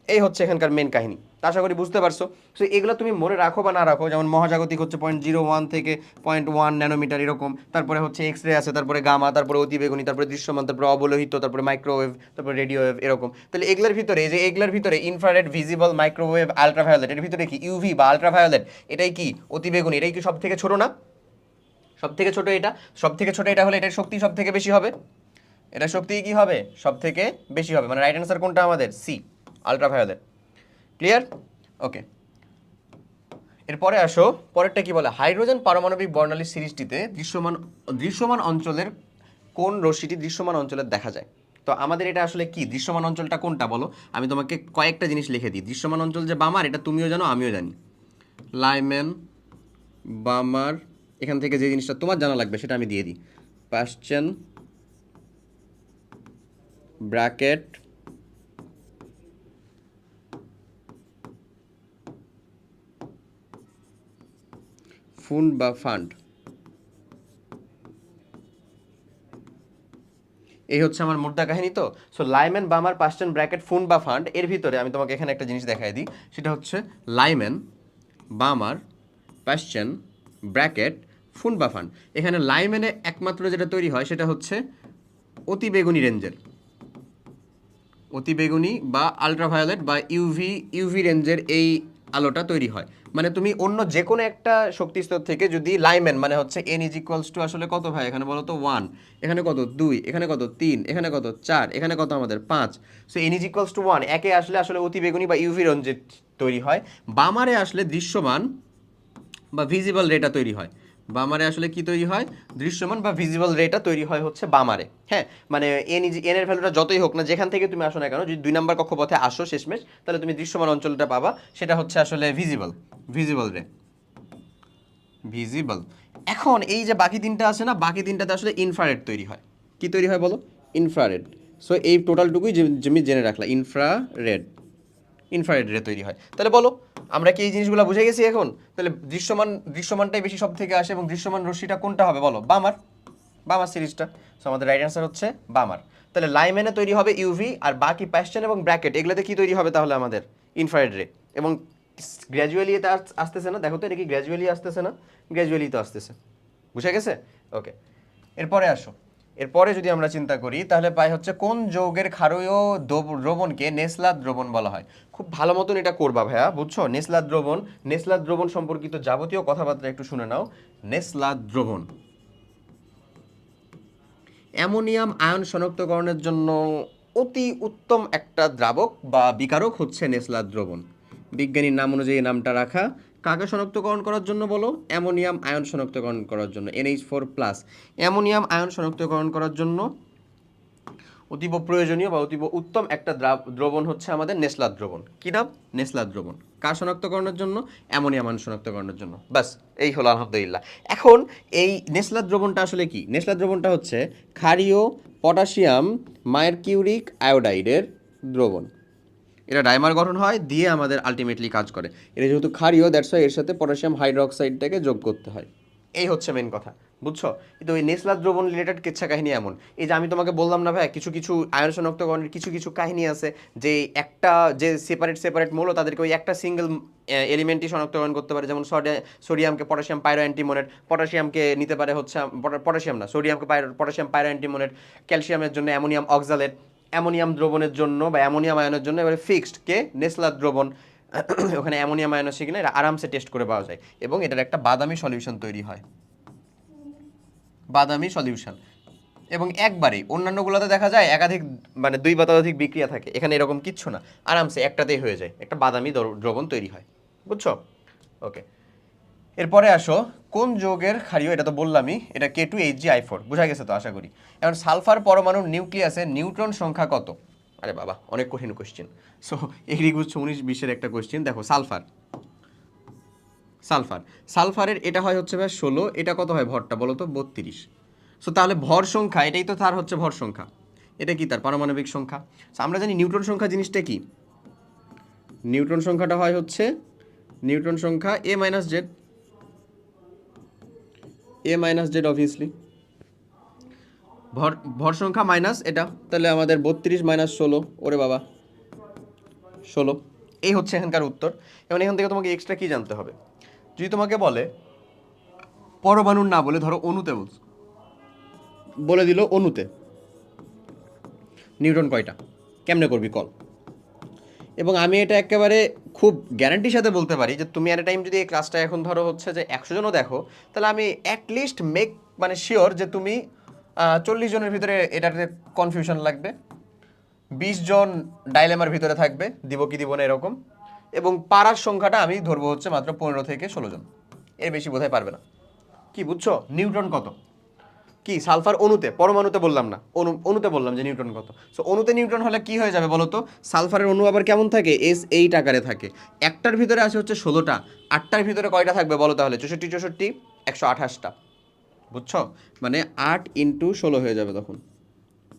এই হচ্ছে এখানকার মেন কাহিনী। আশা করি বুঝতে পারছো। সো এগুলো তুমি মনে রাখো বা না রাখো, যেমন মহাজাগতিক হচ্ছে 0.01 থেকে 0.1 ন্যানোমিটার এরকম, তারপরে হচ্ছে এক্স রে আছে, তারপরে গামা, তারপরে অতিবেগুনি, তারপরে দৃশ্যমান, তারপরে অবলোহিত, তারপরে মাইক্রোওয়েভ, তারপরে রেডিও ওয়েভ এরকম। তাহলে এগুলোর ভিতরে এই যে এগুলোর ভিতরে ইনফ্রারেড, ভিজিবল, মাইক্রোওয়েভ, আলট্রাভায়োলেট, এর ভিতরে কি ইউভি বা আলট্রাভায়োলেট, এটাই কি অতিবেগুনি, এটাই কি সব থেকে ছোট না? সব থেকে ছোট এটা, সব থেকে ছোট এটা হলে এটার শক্তি সব থেকে বেশি হবে, এটা শক্তি কি হবে সব থেকে বেশি হবে, মানে রাইট অ্যান্সার কোনটা আমাদের? C, ultraviolet. ক্লিয়ার? ওকে, এরপরে আসো, পরেরটা কি বলে, হাইড্রোজেন পারমাণবিক বর্ণালীর সিরিজটিতে দৃশ্যমান অঞ্চলের কোন রশ্মিটি দৃশ্যমান অঞ্চলের দেখা যায়? তো আমাদের এটা আসলে কি, দৃশ্যমান অঞ্চলটা কোনটা বলো? আমি তোমাকে কয়েকটা জিনিস লিখে দিই। দৃশ্যমান অঞ্চল যে বামার, এটা তুমিও জানো আমিও জানি, লাইম্যান, বামার, এখান থেকে যে জিনিসটা তোমার জানা লাগবে সেটা আমি দিয়ে দিই, পাশ্চেন, ব্র্যাকেট, ফুন্ড বা ফান্ড। এই হচ্ছে আমার মুদ্রা কাহিনী। তো সো লাইম্যান, বামার, পাশ্চেন, ব্র্যাকেট, ফুন্ড বা ফান্ড, এর ভিতরে আমি তোমাকে এখানে একটা জিনিস দেখাই দিই, সেটা হচ্ছে লাইম্যান, বামার, পাশ্চেন, ব্র্যাকেট, ফুন্ড বা ফান্ড। এখানে লাইম্যানে একমাত্র যেটা তৈরি হয় সেটা হচ্ছে অতি বেগুনি রেঞ্জের, অতি বেগুনি বা আলট্রাভায়োলেট বা ইউভি রেঞ্জের এই আলোটা তৈরি হয়। মানে তুমি অন্য যে কোনো একটা শক্তিস্তর থেকে যদি লাইম্যান মানে হচ্ছে এন ইজ ইকুয়ালস টু আসলে কত ভাই এখানে বলো তো 1, এখানে কত 2, এখানে কত 3, এখানে কত 4, এখানে কত আমাদের 5, so N is equals two 1 একে আসলে আসলে অতি বেগুনি বা ইউভি রেঞ্জের তৈরি হয়। বামারে আসলে দৃশ্যমান বা ভিজিবল রেটা তৈরি হয়। বামারে আসলে কি তৈরি হয়, দৃশ্যমান বা ভিজিবল রেটা তৈরি হয় হচ্ছে বামারে। হ্যাঁ, মানে এন এর ভ্যালুটা যতই হোক না, যেখান থেকে তুমি আসো না কেন, যদি 2 নাম্বার কক্ষপথে আসো শেষমেশ, তাহলে তুমি দৃশ্যমান অঞ্চলটা পাবা, সেটা হচ্ছে আসলে ভিজিবল রে, ভিজিবল। এখন এই যে বাকি তিনটা আছে না, বাকি তিনটাতে আসলে ইনফ্রারেড তৈরি হয়। কি তৈরি হয় বলো? ইনফ্রারেড। সো এই টোটালটুকুই তুমি জেনে রাখলা, ইনফ্রারেড রে তৈরি হয়। তাহলে বলো আমরা কি এই জিনিসগুলো বুঝে গেছি এখন? তাহলে দৃশ্যমানটাই বেশি সব থেকে আসে, এবং দৃশ্যমান রশ্মিটা কোনটা হবে বলো? বামার সিরিজটা। সো আমাদের রাইট অ্যান্সার হচ্ছে বামার। তাহলে লাইম্যানে তৈরি হবে ইউভি, আর বাকি পাশ্চেন এবং ব্র্যাকেট এগুলোতে কি তৈরি হবে তাহলে আমাদের? ইনফ্রারেড রে। এবং গ্র্যাজুয়ালি এটা আসতেছে না, দেখো তো এটা কি গ্র্যাজুয়ালি আসতেছে না? গ্র্যাজুয়ালি তো আসতেছে। বুঝে গেছে? ওকে, এরপরে আসো। এরপরে যদি আমরা চিন্তা করি তাহলে পাই হচ্ছে কোন যৌগের ক্ষারীয় দ্রবণকে নেসলার দ্রবণ বলা হয়। খুব ভালো মতন এটা করবা ভাইয়া, বুঝছো? নেসলার দ্রবণ সম্পর্কিত যাবতীয় কথাবার্তা একটু শুনে নাও। নেসলার দ্রবণ অ্যামোনিয়াম আয়ন শনাক্তকরণের জন্য অতি উত্তম একটা দ্রাবক বা বিকারক হচ্ছে নেসলার দ্রবণ। বিজ্ঞানীর নাম অনুযায়ী নামটা রাখা। কাকে শনাক্তকরণ করার জন্য বলো? অ্যামোনিয়াম আয়ন শনাক্তকরণ করার জন্য, NH4+। অ্যামোনিয়াম আয়ন শনাক্তকরণ করার জন্য অতীব প্রয়োজনীয় বা অতীব উত্তম একটা দ্রবণ হচ্ছে আমাদের নেসলার দ্রবণ। কি নাম? নেসলার দ্রবণ। কার শনাক্তকরণের জন্য? অ্যামোনিয়াম আয়ন শনাক্তকরণের জন্য। বাস, এই হলো আলহামদুলিল্লাহ। এখন এই নেসলার দ্রবণটা আসলে কি? নেসলার দ্রবণটা হচ্ছে ক্ষারীয় পটাশিয়াম মার্কিউরিক আয়োডাইডের দ্রবণ। এটা ডাইমার গঠন হয় দিয়ে আমাদের আলটিমেটলি কাজ করে। এটা যেহেতু ক্ষারীয়, দ্যাটস ওয়াই এর সাথে পটাশিয়াম হাইড্রোক্সাইডটাকে যোগ করতে হয়। এই হচ্ছে মেন কথা, বুঝছো? কিন্তু ওই নেসলার দ্রবণ রিলেটেড কিচ্ছা কাহিনী এমন, এই যে আমি তোমাকে বললাম না ভাই, কিছু কিছু আয়ন শনাক্তকরণের কিছু কিছু কাহিনী আছে, যে একটা যে সেপারেট মৌল তাদেরকে ওই একটা সিঙ্গেল এলিমেন্টই শনাক্তকরণ করতে পারে। যেমন সোডিয়ামকে পটাশিয়াম পাইরো অ্যান্টিমোনেট, পটাশিয়ামকে নিতে পারে হচ্ছে পটাশিয়াম না, সোডিয়ামকে পটাশিয়াম পাইরো অ্যান্টিমোনেট, ক্যালসিয়ামের জন্য অ্যামোনিয়াম অক্সালেট, অ্যামোনিয়াম দ্রবণের জন্য বা অ্যামোনিয়াম আয়নের জন্য এবারে ফিক্সড কে নেসলার দ্রবণ। ওখানে অ্যামোনিয়াম আয়ন আছে কিনা এটা আরামসে টেস্ট করে পাওয়া যায়, এবং এটার একটা বাদামি সলিউশন তৈরি হয়, বাদামি সলিউশন। এবং একবারেই, অন্যান্যগুলোতে দেখা যায় একাধিক মানে 2 বা ততোধিক বিক্রিয়া থাকে, এখানে এরকম কিচ্ছু না, আরামসে একটাতেই হয়ে যায়, একটা বাদামি দ্রবণ তৈরি হয়। বুঝছো? ওকে, এরপরে আসো কোন যৌগের ক্ষারীয়, এটা তো বললামই, এটা K2HgI4, বোঝা গেছে তো আশা করি। এখন সালফার পরমাণুর নিউক্লিয়াসে নিউট্রন সংখ্যা কত? আরে বাবা, অনেক কঠিন কোশ্চেন। সো এগ্রি গুচ্ছ 19-20-এর একটা কোশ্চেন। দেখো সালফার, সালফারের এটা হয় হচ্ছে ভাই 16, এটা কত হয় ভরটা বলো তো 32। সো তাহলে ভর সংখ্যা, এটাই তো তার হচ্ছে ভর সংখ্যা, এটা কি তার পারমাণবিক সংখ্যা। সো আমরা জানি নিউটন সংখ্যা জিনিসটা কি, নিউটন সংখ্যাটা হয় হচ্ছে নিউটন সংখ্যা এ মাইনাস জেড, এ মাইনাস জেড অবভিয়াসলি, ভর ভর সংখ্যা মাইনাস এটা, তাহলে আমাদের 32 মাইনাস 16, ওরে বাবা 16, এই হচ্ছে এখানকার উত্তর। এবং এখান থেকে তোমাকে এক্সট্রা কি জানতে হবে, যদি তোমাকে বলে পরমাণুর না বলে ধরো অণুতে বলে দিল অণুতে নিউটন কয়টা, কেমনে করবি কল। এবং আমি এটা একেবারে খুব গ্যারান্টির সাথে বলতে পারি যে তুমি অ্যাট এ টাইম যদি এই ক্লাসটা এখন ধরো হচ্ছে যে 100 জনও দেখো, তাহলে আমি অ্যাটলিস্ট মেক মানে শিওর যে তুমি 40 জনের ভিতরে এটাতে কনফিউশন লাগবে, 20 জন ডাইলেমার ভিতরে থাকবে দিব কি দিব না এরকম, এবং পারার সংখ্যাটা আমি ধরবো হচ্ছে মাত্র 15 থেকে 16 জন, এর বেশি বোধহয় পারবে না। কি বুঝছো নিউটন কত, কি সালফার অণুতে, পরমাণুতে বললাম না, অণুতে বললাম যে নিউটন কত। সো অণুতে নিউটন হলে কি হয়ে যাবে বলো তো, সালফারের অণু আবার কেমন থাকে, S8 আকারে থাকে, একটার ভিতরে আছে হচ্ছে 16টা, 8টার ভিতরে কয়টা থাকবে বলো তাহলে, 64 64 128টা, বুঝছো, মানে 8 ইন্টু 16 হয়ে যাবে তখন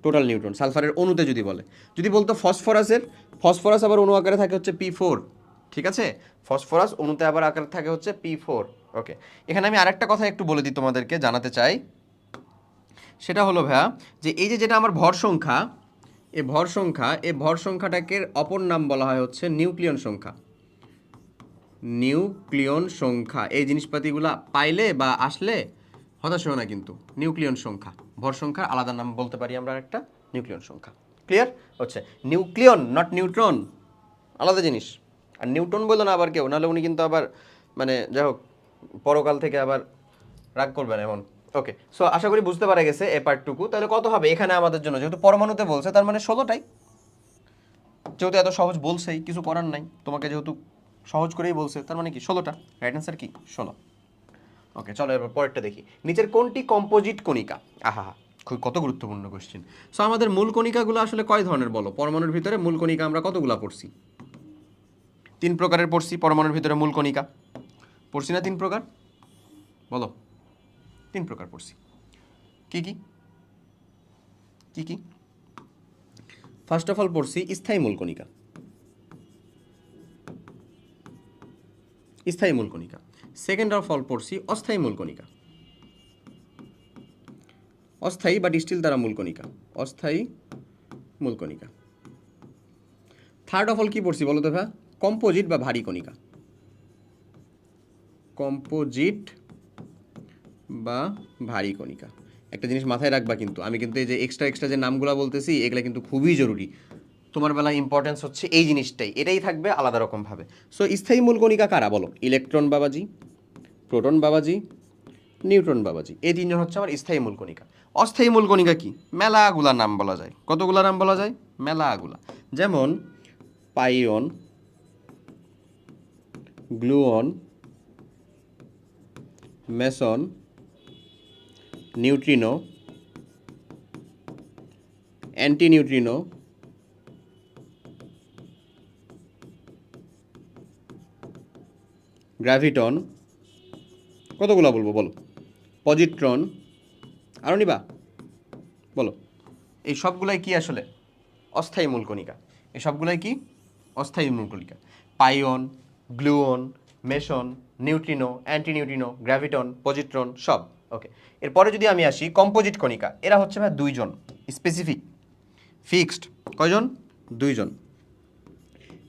টোটাল নিউটন সালফারের অণুতে। যদি বলে, যদি বলতো ফসফরাসের, ফসফরাস আবার অণু আকারে থাকে হচ্ছে P4, ঠিক আছে, ফসফরাস অণুতে আবার আকারে থাকে হচ্ছে P4। ওকে, এখানে আমি আরেকটা কথা একটু বলে দিই তোমাদেরকে, জানাতে চাই, সেটা হলো ভাইয়া যে এই যে যেটা আমার ভর সংখ্যা, এই ভর সংখ্যাটাকে অপর নাম বলা হয় হচ্ছে নিউক্লিয়ন সংখ্যা। নিউক্লিয়ন সংখ্যা, এই জিনিসপাতিগুলো পাইলে বা আসলে হতাশ হও না কিন্তু, নিউক্লিয়ন সংখ্যা, ভর সংখ্যার আলাদা নাম বলতে পারি আমরা একটা নিউক্লিয়ন সংখ্যা। ক্লিয়ার হচ্ছে, নিউক্লিয়ন নট নিউট্রন, আলাদা জিনিস। আর নিউটন বললো না আবার কেউ, নাহলে উনি কিন্তু আবার মানে যাই হোক পরকাল থেকে আবার রাগ করবেন এমন। ওকে, সো আশা করি বুঝতে পারা গেছে এ পার্টটুকু। তাহলে কত হবে এখানে আমাদের জন্য, যেহেতু পরমাণুতে বলছে তার মানে 16টাই, যেহেতু এত সহজ বলছেই কিছু করার নাই, তোমাকে যেহেতু সহজ করেই বলছে তার মানে কি 16টা, রাইট অ্যান্সার কি 16। ওকে, চলো এবার পরেরটা দেখি, নিচের কোনটি কম্পোজিট কণিকা। আহা, খুব কত গুরুত্বপূর্ণ কোশ্চেন। সো আমাদের মূল কণিকাগুলো আসলে কয় ধরনের বলো, পরমাণুর ভিতরে মূল কণিকা আমরা কতগুলা পড়ছি, 3 প্রকারের পড়ছি পরমাণুর ভিতরে মূল কণিকা, পড়ছি না 3 প্রকার, বলো 3 প্রকার পড়ছি, কি কি কি কি? ফার্স্ট অফ অল পড়ছি স্থায়ী মূল কণিকা, স্থায়ী মূল কণিকা। সেকেন্ড অফ অল পড়ছি অস্থায়ী মূল কণিকা, অস্থায়ী বাট স্টিল তারা মূল কণিকা, অস্থায়ী মূল কণিকা। থার্ড অফ অল কি পড়ছি বলো তো ভাই, কম্পোজিট বা ভারী কণিকা, কম্পোজিট বা ভারী কণিকা। একটা জিনিস মাথায় রাখবা কিন্তু, আমি কিন্তু এই যে এক্সট্রা যে নামগুলো বলতেছি এগুলো কিন্তু খুবই জরুরি, তোমার বেলায় ইম্পর্টেন্স হচ্ছে এই জিনিসটাই, এটাই থাকবে আলাদা রকমভাবে। সো স্থায়ী মূল কণিকা কারা বলো, ইলেকট্রন বাবাজি, প্রোটন বাবাজি, নিউট্রন বাবাজি, এই তিনজন হচ্ছে আমার স্থায়ী মূল কণিকা। অস্থায়ী মূল কণিকা কি, মেলাগুলা নাম বলা যায়, কতগুলা নাম বলা যায়, মেলাগুলা, যেমন pion, gluon, meson, neutrino, anti neutrino, graviton, কতগুলো বলবো বলো, পজিট্রন, আরও নিবা বলো, এই সবগুলাই কি আসলে অস্থায়ী মূল কণিকা, এই সবগুলাই কি অস্থায়ী মূল কণিকা, pion, gluon, meson, neutrino, anti neutrino, graviton, positron সব। ওকে, এরপরে যদি আমি আসি কম্পোজিট কণিকা, এরা হচ্ছে ভাই 2 জন, স্পেসিফিক ফিক্সড, কয়জন, 2 জন।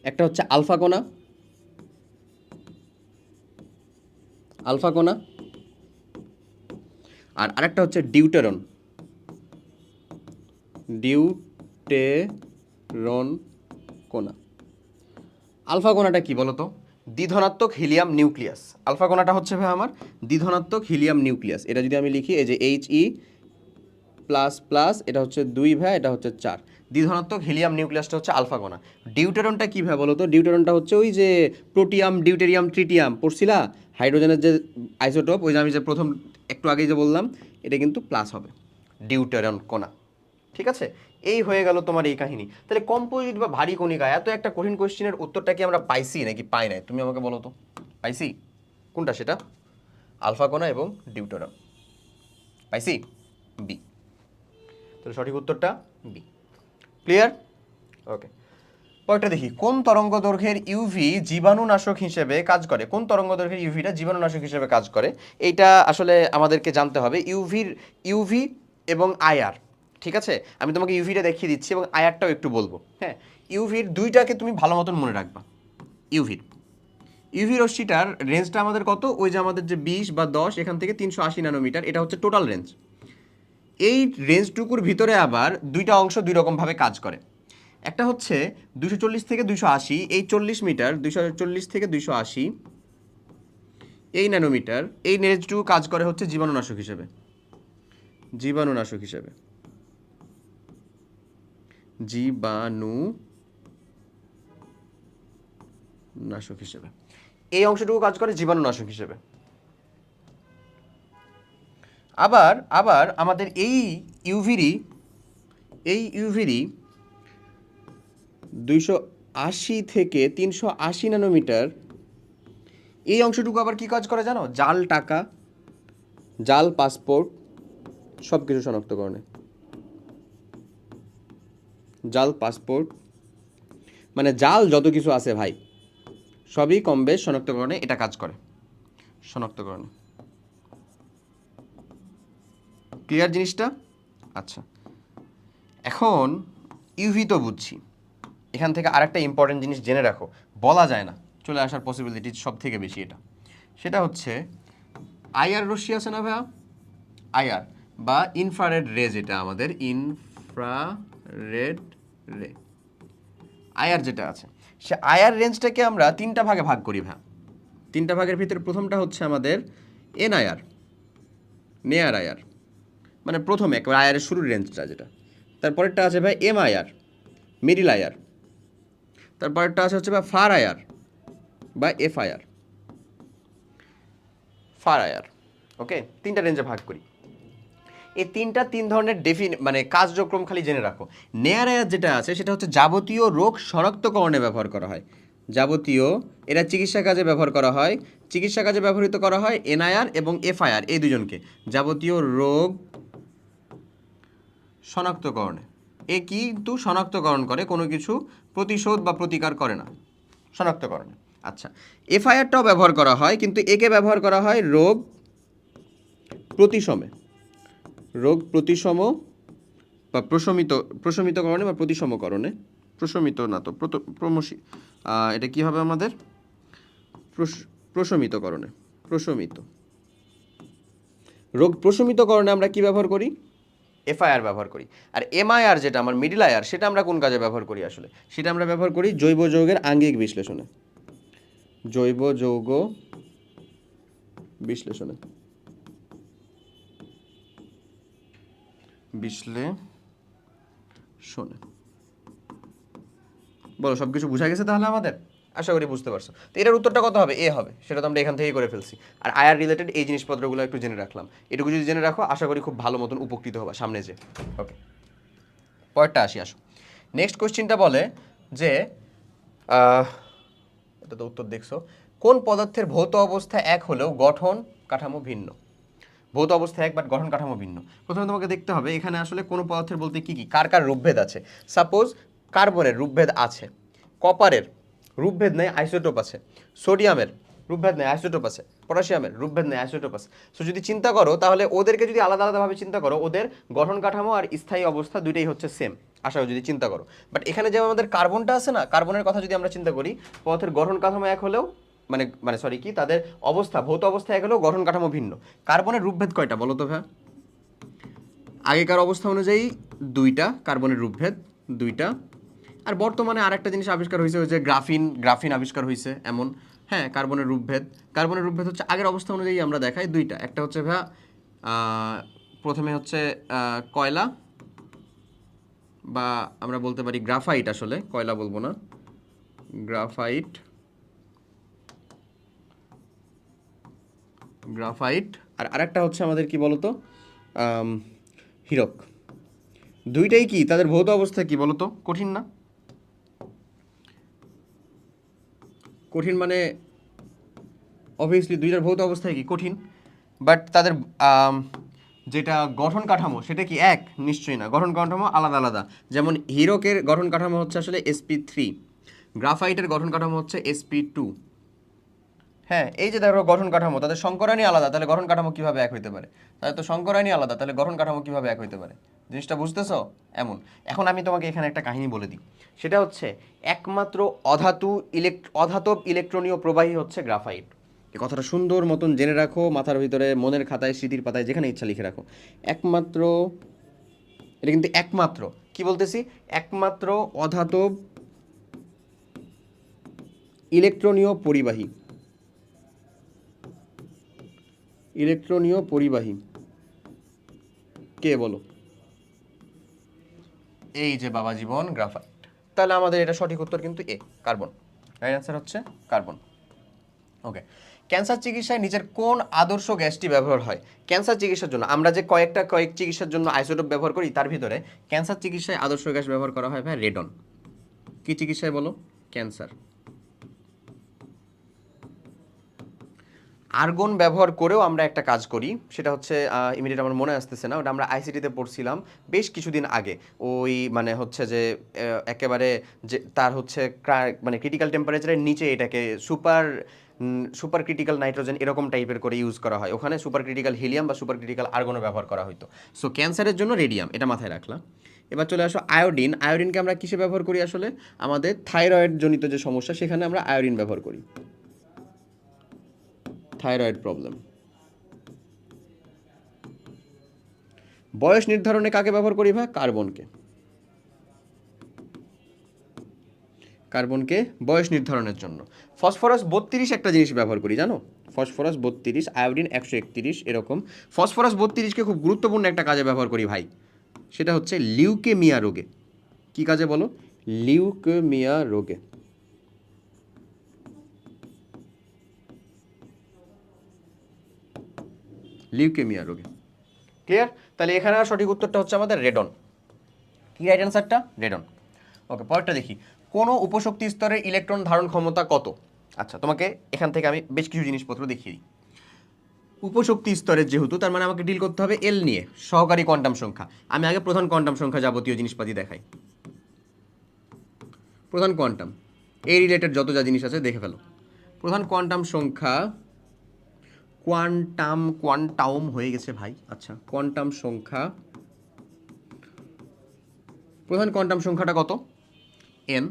একটা হচ্ছে আলফা কণা, আলফা কণা, আর আরেকটা হচ্ছে ডিউটেরন, ডিউটেরন কণা। আলফা কণাটা কি বলতো, দ্বিধনাত্মক হিলিয়াম নিউক্লিয়াস, আলফা কণাটা হচ্ছে ভাই আমার দ্বিধনাত্মক হিলিয়াম নিউক্লিয়াস। এটা যদি আমি লিখি এই যে He প্লাস প্লাস, এটা হচ্ছে 2 ভাই, এটা হচ্ছে 4, দ্বিধনাত্মক হিলিয়াম নিউক্লিয়াসটা হচ্ছে আলফা কণা। ডিউটেরনটা কী ভাই বলো তো, ডিউটেরনটা হচ্ছে ওই যে প্রোটিয়াম, ডিউটেরিয়াম, ট্রিটিয়াম পড়ছিলা, হাইড্রোজেনের যে আইসোটোপ, ওই যে আমি যে প্রথম একটু আগেই যে বললাম, এটা কিন্তু প্লাস হবে, ডিউটেরন কণা। ঠিক আছে, এই হয়ে গেল তোমার এই কাহিনী। তাহলে কম্পোজিট বা ভারী কণিকা, এত একটা কঠিন কোয়েশ্চেনের উত্তরটা কি আমরা পাইছি নাকি পাই নাই, তুমি আমাকে বলো তো, পাইছি? কোনটা সেটা? আলফা কণা এবং ডিউটেরাম। পাইছি? বি। তাহলে সঠিক উত্তরটা বি। ক্লিয়ার? ওকে, পরেরটা দেখি। কোন তরঙ্গ দৈর্ঘ্যের ইউভি জীবাণুনাশক হিসেবে কাজ করে? কোন তরঙ্গ দৈর্ঘ্যের ইউভিটা জীবাণুনাশক হিসেবে কাজ করে? এইটা আসলে আমাদেরকে জানতে হবে। ইউভি এবং আইআর, ঠিক আছে? আমি তোমাকে ইউভিটা দেখিয়ে দিচ্ছি এবং আইআরটাও একটু বলবো। হ্যাঁ, ইউভির দুইটাকে তুমি ভালো মতন মনে রাখবা। ইউভি রশ্মিটার রেঞ্জটা আমাদের কত? ওই যে আমাদের যে 20 বা 10 এখান থেকে 380 ন্যানোমিটার, এটা হচ্ছে টোটাল রেঞ্জ। এই রেঞ্জটুকুর ভিতরে আবার দুইটা অংশ দুই রকমভাবে কাজ করে। একটা হচ্ছে 240 থেকে 280, এই 40 মিটার, 240 থেকে 280 এই ন্যানোমিটার, এই রেঞ্জটুকু কাজ করে হচ্ছে জীবাণুনাশক হিসেবে। জীবাণুনাশক হিসেবে, জীবাণুনাশক হিসেবে এই অংশটুকু কাজ করে জীবাণুনাশক হিসেবে। আবার আবার আমাদের এই ইউভিরই 280 থেকে 380 ন্যানোমিটার এই অংশটুকু আবার কি কাজ করে জানো? জাল টাকা, জাল পাসপোর্ট, সব কিছু শনাক্তকরণে। জাল পাসপোর্ট মানে জাল যত কিছু আছে ভাই, সবই কম বেশ শনাক্তকরণে এটা কাজ করে। শনাক্তকরণে ক্লিয়ার জিনিসটা? আচ্ছা, এখন ইউভি তো বুঝছি, এখান থেকে আরেকটা ইম্পর্টেন্ট জিনিস জেনে রাখো, বলা যায় না, চলে আসার পসিবিলিটি সব থেকে বেশি এটা। সেটা হচ্ছে আইআর রশ্মি আছে না ভাইয়া? আইআর বা ইনফ্রারেড রে, যেটা আমাদের ইনফ্রারেড রে, আইআর যেটা আছে, সে আইআর রেঞ্জটাকে আমরা তিনটা ভাগে ভাগ করি ভাইয়া। তিনটা ভাগের ভিতরে প্রথমটা হচ্ছে আমাদের এনআইআর, নেয়ার আইআর, মানে প্রথমে একবার আইআরের শুরুর রেঞ্জটা যেটা। তারপরেরটা আছে ভাই এমআইআর, মিডিল আইআর। তারপরেরটা আছে হচ্ছে ভাই ফার আইআর বা এফআইআর, ফার আইআর। ওকে, তিনটা রেঞ্জে ভাগ করি। এই তিন ধরনের মানে কার্যক্রম খালি জেনে রাখো। নেয়ার আইআর যেটা আছে সেটা হচ্ছে যাবতীয় রোগ শনাক্তকরণে ব্যবহার করা হয়। যাবতীয়, এটা চিকিৎসা কাজে ব্যবহার করা হয়। চিকিৎসা কাজে ব্যবহৃত করা হয় এনআইআর এবং এফআইআর, এই দুজনকে। যাবতীয় রোগ শনাক্তকরণে, এ কিন্তু শনাক্তকরণ করে, কোনো কিছু প্রতিশোধ বা প্রতিকার করে না, শনাক্তকরণে। আচ্ছা, এফআইআরটাও ব্যবহার করা হয়, কিন্তু একে ব্যবহার করা হয় রোগ প্রতিসমে, রোগ প্রতিসম বা প্রশমিতকরণে বা প্রতিসমকরণে। প্রশমিত না তো, এটা কি হবে আমাদের? প্রশমিতকরণে, প্রশমিত রোগ প্রশমিতকরণে আমরা কি ব্যবহার করি? এফআইআর ব্যবহার করি। আর এমআইআর যেটা আমার মিডিল আইআর, সেটা আমরা কোন কাজে ব্যবহার করি আসলে? সেটা আমরা ব্যবহার করি জৈব যৌগের আঙ্গিক বিশ্লেষণে। জৈব যৌগ বিশ্লেষণে, বলো, সব কিছু বুঝা গেছে তাহলে আমাদের? আশা করি বুঝতে পারছো। তো এটার উত্তরটা কত হবে? এ হবে। সেটা তো আমরা এখান থেকেই করে ফেলছি। আর আয়ার রিলেটেড এই জিনিসপত্রগুলো একটু জেনে রাখলাম। এটুকু যদি জেনে রাখো, আশা করি খুব ভালো মতন উপকৃত হবা সামনে যে। ওকে, পরেরটা আসো। নেক্সট কোশ্চেনটা বলে যে, এটা তো উত্তর দেখছো, কোন পদার্থের ভৌত অবস্থা এক হলেও গঠন কাঠামো ভিন্ন? ভৌত অবস্থা এক, বাট গঠন কাঠামো ভিন্ন। প্রথমে তোমাকে দেখতে হবে এখানে আসলে কোন পদার্থের বলতে কি কি, কার কার রূপভেদ আছে। সাপোজ কার্বনের রূপভেদ আছে, কপারের রূপভেদ নেই, আইসোটোপ আছে, সোডিয়ামের রূপভেদ নেই, আইসোটোপ আছে, পটাশিয়ামের রূপভেদ নেই, আইসোটোপ আছে। সো যদি চিন্তা করো তাহলে ওদেরকে যদি আলাদা আলাদাভাবে চিন্তা করো, ওদের গঠন কাঠামো আর স্থায়ী অবস্থা দুইটাই হচ্ছে সেম, আশা করি যদি চিন্তা করো। বাট এখানে যেমন আমাদের কার্বনটা আছে না, কার্বনের কথা যদি আমরা চিন্তা করি, পদার্থের গঠন কাঠামো এক হলেও তাদের অবস্থা, ভৌত অবস্থা এক হলেও গঠন কাঠামো ভিন্ন। কার্বনের রূপভেদ কয়টা বলো তো ভাই? আগেকার অবস্থা অনুযায়ী দুইটা, কার্বনের রূপভেদ দুইটা। আর বর্তমানে আরেকটা জিনিস আবিষ্কার হয়েছে, ওই যে গ্রাফিন আবিষ্কার হয়েছে এমন। হ্যাঁ, কার্বনের রূপভেদ হচ্ছে আগের অবস্থা অনুযায়ী আমরা দেখাই দুইটা। একটা হচ্ছে ভাই প্রথমে হচ্ছে কয়লা, বা আমরা বলতে পারি গ্রাফাইট, আসলে কয়লা বলবো না, গ্রাফাইট, আর আরেকটা হচ্ছে আমাদের কি বলতো, হীরক। দুইটাই কি তাদের ভৌত অবস্থা কি বলতো? কঠিন না? কঠিন মানে অবভিয়াসলি দুইটার ভৌত অবস্থায় কি কঠিন, বাট তাদের যেটা গঠন কাঠামো সেটা কি এক? নিশ্চয়ই না, গঠন কাঠামো আলাদা আলাদা। যেমন হিরকের গঠন কাঠামো হচ্ছে আসলে sp3, গ্রাফাইটের গঠন কাঠামো হচ্ছে sp2। হ্যাঁ, এই যে দেখো গঠন কাঠামো, তাদের সংকরানি আলাদা, তাহলে গঠন কাঠামো কিভাবে এক হইতে পারে? তাহলে তো সংকরানি আলাদা, তাহলে গঠন কাঠামো কিভাবে এক হইতে পারে? জিনিসটা বুঝতেছো? এমন। এখন আমি তোমাকে এখানে একটা কাহিনী বলে দিই, সেটা হচ্ছে একমাত্র অধাতব ইলেকট্রনীয় প্রবাহী হচ্ছে গ্রাফাইট। এই কথাটা সুন্দর মতন জেনে রাখো, মাথার ভিতরে, মনের খাতায়, স্মৃতির পাতায়, যেখানে ইচ্ছা লিখে রাখো। একমাত্র, এটা কিন্তু একমাত্র, কি বলতেছি, একমাত্র অধাতব ইলেকট্রনীয় পরিবাহী, ইলেকট্রনীয় পরিবাহী কে বলো? এই যে বাবা জীবন, গ্রাফাইট। তাহলে আমাদের এটা সঠিক উত্তর কিন্তু এ, কার্বন। রাইট অ্যান্সার হচ্ছে কার্বন। ওকে, ক্যান্সার চিকিৎসায় নিচের কোন আদর্শ গ্যাসটি ব্যবহার হয়? ক্যান্সার চিকিৎসার জন্য আমরা যে কয়েক চিকিৎসার জন্য আইসোটোপ ব্যবহার করি, তার ভিতরে ক্যান্সার চিকিৎসায় আদর্শ গ্যাস ব্যবহার করা হয় ভাই রেডন। কি চিকিৎসায় বলো? ক্যান্সার। আর্গন ব্যবহার করেও আমরা একটা কাজ করি, সেটা হচ্ছে ইমিডিয়েট আমার মনে আসতেছে না, ওটা আমরা আইসিটিতে পড়ছিলাম বেশ কিছুদিন আগে। ওই মানে হচ্ছে যে একেবারে যে তার হচ্ছে মানে ক্রিটিক্যাল টেম্পারেচারের নিচে এটাকে সুপার ক্রিটিক্যাল নাইট্রোজেন এরকম টাইপের করে ইউজ করা হয়, ওখানে সুপার ক্রিটিক্যাল হিলিয়াম বা সুপার ক্রিটিক্যাল আর্গনও ব্যবহার করা হতো। সো ক্যান্সারের জন্য রেডিয়াম, এটা মাথায় রাখলাম। এবার চলে আসো আয়োডিন। আয়োডিনকে আমরা কিসে ব্যবহার করি আসলে? আমাদের থাইরয়েড জনিত যে সমস্যা, সেখানে আমরা আয়োডিন ব্যবহার করি, থাইরয়েড প্রবলেম। বয়স নির্ধারণে কাকে ব্যবহার করি ভাই? কার্বনকে। কার্বনকে বয়স নির্ধারণের জন্য। ফসফরাস 32 একটা জিনিস ব্যবহার করি, জানো? ফসফরাস 32, আয়োডিন 131, এরকম। ফসফরাস 32কে খুব গুরুত্বপূর্ণ একটা কাজে ব্যবহার করি ভাই, সেটা হচ্ছে লিউকেমিয়া রোগে। কি কাজে বলো? লিউকেমিয়া রোগে। লিউকেমিয়া রোগে। ক্লিয়ার? তাহলে এখানে সঠিক উত্তরটা হচ্ছে আমাদের রেডন। কি রাইট অ্যান্সারটা? রেডন। ওকে, পরেরটা দেখি। কোনো উপশক্তি স্তরের ইলেকট্রন ধারণ ক্ষমতা কত? আচ্ছা, তোমাকে এখান থেকে আমি বেশ কিছু জিনিসপত্র দেখিয়ে দিই। উপশক্তি স্তরের যেহেতু, তার মানে আমাকে ডিল করতে হবে এল নিয়ে, সহকারী কোয়ান্টাম সংখ্যা। আমি আগে প্রধান কোয়ান্টাম সংখ্যা যাবতীয় জিনিসপাতি দেখাই। প্রধান কোয়ান্টাম, এই রিলেটেড যত যা জিনিস আছে দেখে ফেলো। প্রধান কোয়ান্টাম সংখ্যা, কোয়ান্টাম হয়ে গেছে ভাই। আচ্ছা, কোয়ান্টাম সংখ্যা, প্রধান কোয়ান্টাম সংখ্যাটা কত? এন।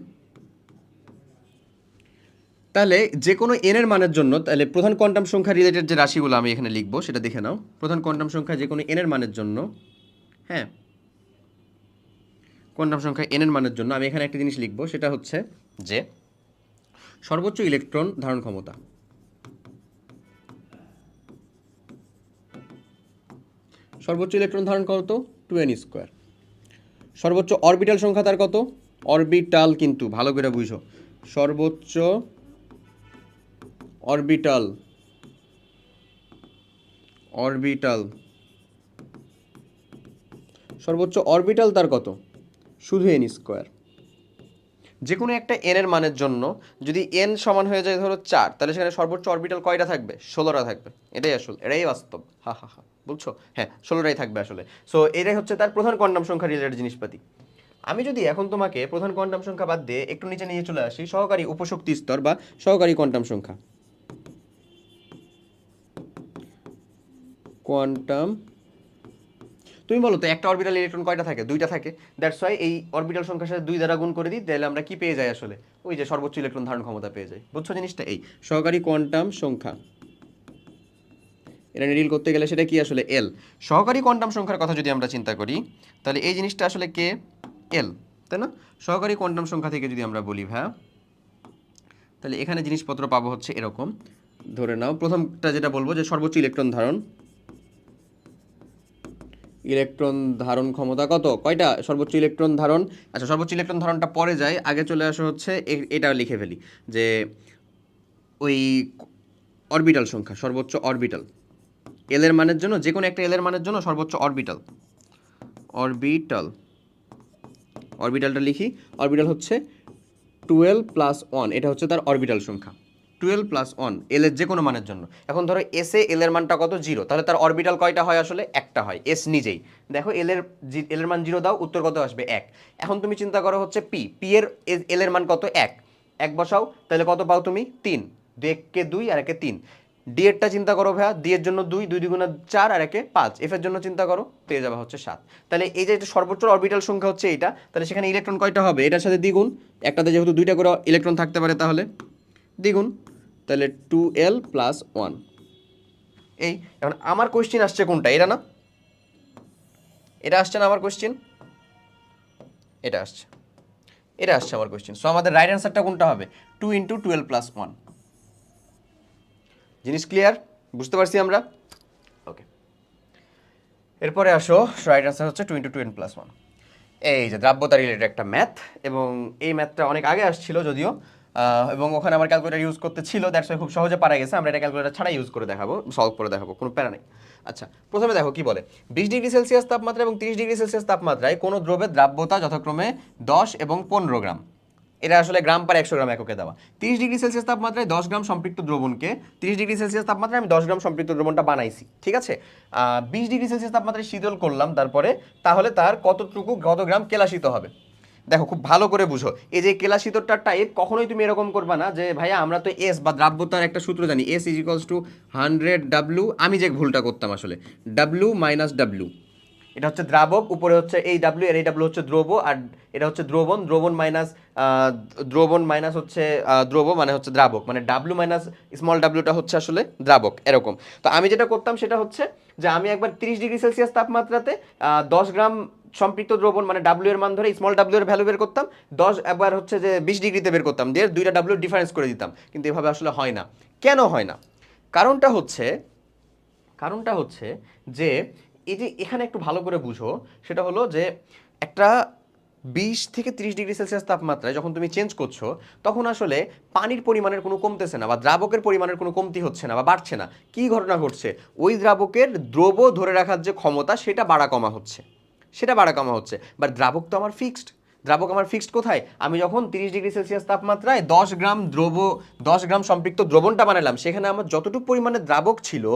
তাহলে যে কোনো এন এর মানের জন্য, তাহলে প্রধান কোয়ান্টাম সংখ্যা রিলেটেড যে রাশিগুলো আমি এখানে লিখবো সেটা দেখে নাও। প্রধান কোয়ান্টাম সংখ্যা যে কোনো এন এর মানের জন্য, হ্যাঁ, কোয়ান্টাম সংখ্যা এন এর মানের জন্য আমি এখানে একটা জিনিস লিখবো, সেটা হচ্ছে যে সর্বোচ্চ ইলেকট্রন ধারণ ক্ষমতা, সর্বোচ্চ ইলেকট্রন ধারণ কত? 2n²। সর্বোচ্চ অরবিটাল সংখ্যা তার কত? অরবিটাল কিন্তু ভালো করে বুঝো, সর্বোচ্চ অরবিটাল, অরবিটাল, সর্বোচ্চ অরবিটাল তার কত? শুধু n²। যে কোনো একটা এন এর মানের জন্য যদি এন সমান হয়ে যায় ধরো 4, তাহলে সেখানে সর্বোচ্চ অরবিটাল কয়টা থাকবে? 16টা থাকবে। এটাই আসলে, এটাই বাস্তব। হা হা হা, বুঝছো? হ্যাঁ, 16টাই থাকবে আসলে। সো এটাই হচ্ছে তার প্রধান কোয়ান্টাম সংখ্যা রিলেটেড জিনিসপাতি। আমি যদি এখন তোমাকে প্রধান কোয়ান্টাম সংখ্যা বাদ দিয়ে একটু নিচে নিয়ে চলে আসি, সহকারী উপশক্তি স্তর বা সহকারী কোয়ান্টাম সংখ্যা, কোয়ান্টাম, তুমি বলো তো একটা অরবিটাল ইলেকট্রন কয়টা থাকে? 2টা থাকে। দ্যাটস ওয়াই এই অরবিটাল সংখ্যার সাথে 2 দ্বারা গুণ করে দিই, তাহলে আমরা কি পেয়ে যাই আসলে? ওই যে সর্বোচ্চ ইলেকট্রন ধারণ ক্ষমতা পেয়ে যাই। বুঝছো জিনিসটা? এই সহকারী কোয়ান্টাম সংখ্যা, এটা ডিল করতে গেলে সেটা কি আসলে? এল। সহকারী কোয়ান্টাম সংখ্যার কথা যদি আমরা চিন্তা করি, তাহলে এই জিনিসটা আসলে কে? এল, তাই না? সহকারী কোয়ান্টাম সংখ্যা থেকে যদি আমরা বলি ভাই, তাহলে এখানে জিনিসপত্র পাবো হচ্ছে এরকম। ধরে নাও প্রথমটা যেটা বলবো যে সর্বোচ্চ ইলেকট্রন ধারণ, ইলেকট্রন ধারণ ক্ষমতা কত? কয়টা? সর্বোচ্চ ইলেকট্রন ধারণ। আচ্ছা, সর্বোচ্চ ইলেকট্রন ধারণটা পরে যায়, আগে চলে আসে হচ্ছে এটা লিখে ফেলি যে ওই অরবিটাল সংখ্যা, সর্বোচ্চ অরবিটাল এল এর মানের জন্য, যে কোনো একটা এল এর মানের জন্য সর্বোচ্চ অরবিটাল, অরবিটাল, অরবিটালটা লিখি। অরবিটাল হচ্ছে 12 + 1, এটা হচ্ছে তার অরবিটাল সংখ্যা। 12+1 এল এর যে কোনো মানের জন্য। এখন ধরো এস এ এল এর মানটা কত 0, তাহলে তার অরবিটাল কয়টা হয় আসলে একটা হয়, এস নিজেই। দেখো এল এর মান 0 দাও, উত্তর কত আসবে 1। এখন তুমি চিন্তা করো হচ্ছে পি এর এল এর মান কত 1, 1 বসাও, তাহলে কত পাও তুমি 3, 2 কে 2 আর একে 3। ডি এরটা চিন্তা করো ভাইয়া, ডি এর জন্য 2, 2 দ্বিগুণে 4 আর একে 5, এফ এর জন্য চিন্তা করো, পেয়ে যাবে হচ্ছে 7। তাহলে এই যে সর্বোচ্চ অরবিটাল সংখ্যা হচ্ছে এইটা, তাহলে সেখানে ইলেকট্রন কয়টা হবে, এটার সাথে দ্বিগুণ, একটাতে যেহেতু 2টা করে ইলেকট্রন থাকতে পারে তাহলে দ্বিগুণ, তাহলে 2l+1। এই এখন আমার কোয়েশ্চেন আসছে কোনটা, এটা না, এটা আসছে না আমার কোয়েশ্চেন, এটা আসছে, এটা আসছে আমার কোয়েশ্চেন। সো আমাদের রাইট অ্যান্সারটা কোনটা হবে, 2 × 12+1। জিনিস ক্লিয়ার, বুঝতে পারছি আমরা? ওকে, এরপরে আসো, রাইট অ্যান্সার হচ্ছে 2 × 2n+1। এই যে দ্রাব্যতা রিলেটেড একটা ম্যাথ, এবং এই ম্যাথটা অনেক আগে আসছিল যদিও, এবং ওখানে আমার ক্যালকুলেটার ইউজ করতে ছিল, দ্যাটস ওয়াই খুব সহজে পারা গেছে। আমরা এটা ক্যালকুলেটার ছাড়া ইউজ করে দেখাবো, সলভ করে দেখাবো, কোনো প্যারা নেই। আচ্ছা, প্রথমে দেখো কি বলে, 20 ডিগ্রি সেলসিয়াস তাপমাত্রা এবং 30 ডিগ্রি সেলসিয়াস তাপমাত্রায় কোনো দ্রব্যের দ্রাব্যতা যথাক্রমে 10 এবং 15 গ্রাম। এটা আসলে গ্রাম পার 100 গ্রাম এককে দেওয়া। 30 ডিগ্রি সেলসিয়াস তাপমাত্রায় 10 গ্রাম সম্পৃক্ত দ্রবণকে, 30 ডিগ্রি সেলসিয়াস তাপমাত্রায় আমি 10 গ্রাম সম্পৃক্ত দ্রবণটা বানাইছি, ঠিক আছে। 20 ডিগ্রি সেলসিয়াস তাপমাত্রায় শীতল করলাম, তারপরে তাহলে তার কত গ্রাম কেলাসিত হবে। দেখো খুব ভালো করে বুঝো, এই যে কেলাসিতরটার টাইপ কখনোই তুমি এরকম করবা না যে ভাইয়া আমরা তো এস বা দ্রাব্যতার একটা সূত্র জানি, S is equals two 100 W। আমি যে ভুলটা করতাম আসলে, W - W, এটা হচ্ছে দ্রাবক, উপরে হচ্ছে এই ডাব্লিউ, এর এই ডাব্লিউ হচ্ছে দ্রব, আর এটা হচ্ছে দ্রবণ, দ্রবণ মাইনাস হচ্ছে দ্রব মানে হচ্ছে দ্রাবক, মানে ডাব্লিউ মাইনাস স্মল ডাব্লিউটা হচ্ছে আসলে দ্রাবক, এরকম। তো আমি যেটা করতাম সেটা হচ্ছে যে আমি একবার 30 ডিগ্রি সেলসিয়াস তাপমাত্রাতে 10 গ্রাম সম্পৃক্ত দ্রবণ মানে ডাব্লিউ এর মান ধরে স্মল ডাব্লিউ এর ভ্যালু বের করতাম, 10 একবার হচ্ছে যে 20 ডিগ্রিতে বের করতাম, দিয়ে দুইটা ডাব্লিউ ডিফারেন্স করে দিতাম। কিন্তু এভাবে আসলে হয় না। কেন হয় না? কারণটা হচ্ছে যে এই যে এখানে একটু ভালো করে বুঝো, সেটা হলো যে একটা 20 থেকে 30 ডিগ্রি সেলসিয়াস তাপমাত্রায় যখন তুমি চেঞ্জ করছো, তখন আসলে পানির পরিমাণের কোনো কমতেছে না, বা দ্রাবকের পরিমাণের কোনো কমতি হচ্ছে না বা বাড়ছে না। কি ঘটনা ঘটছে, ওই দ্রাবকের দ্রব ধরে রাখার যে ক্ষমতা সেটা বাড়া কমা হচ্ছে, বাট দ্রাবক তো আমার ফিক্সড। দ্রাবক আমার ফিক্সড কোথায়, আমি যখন 30 ডিগ্রি সেলসিয়াস তাপমাত্রায় 10 গ্রাম সম্পৃক্ত দ্রবণটা বানালাম, সেখানে আমার যতটুকু পরিমাণে দ্রাবক ছিল,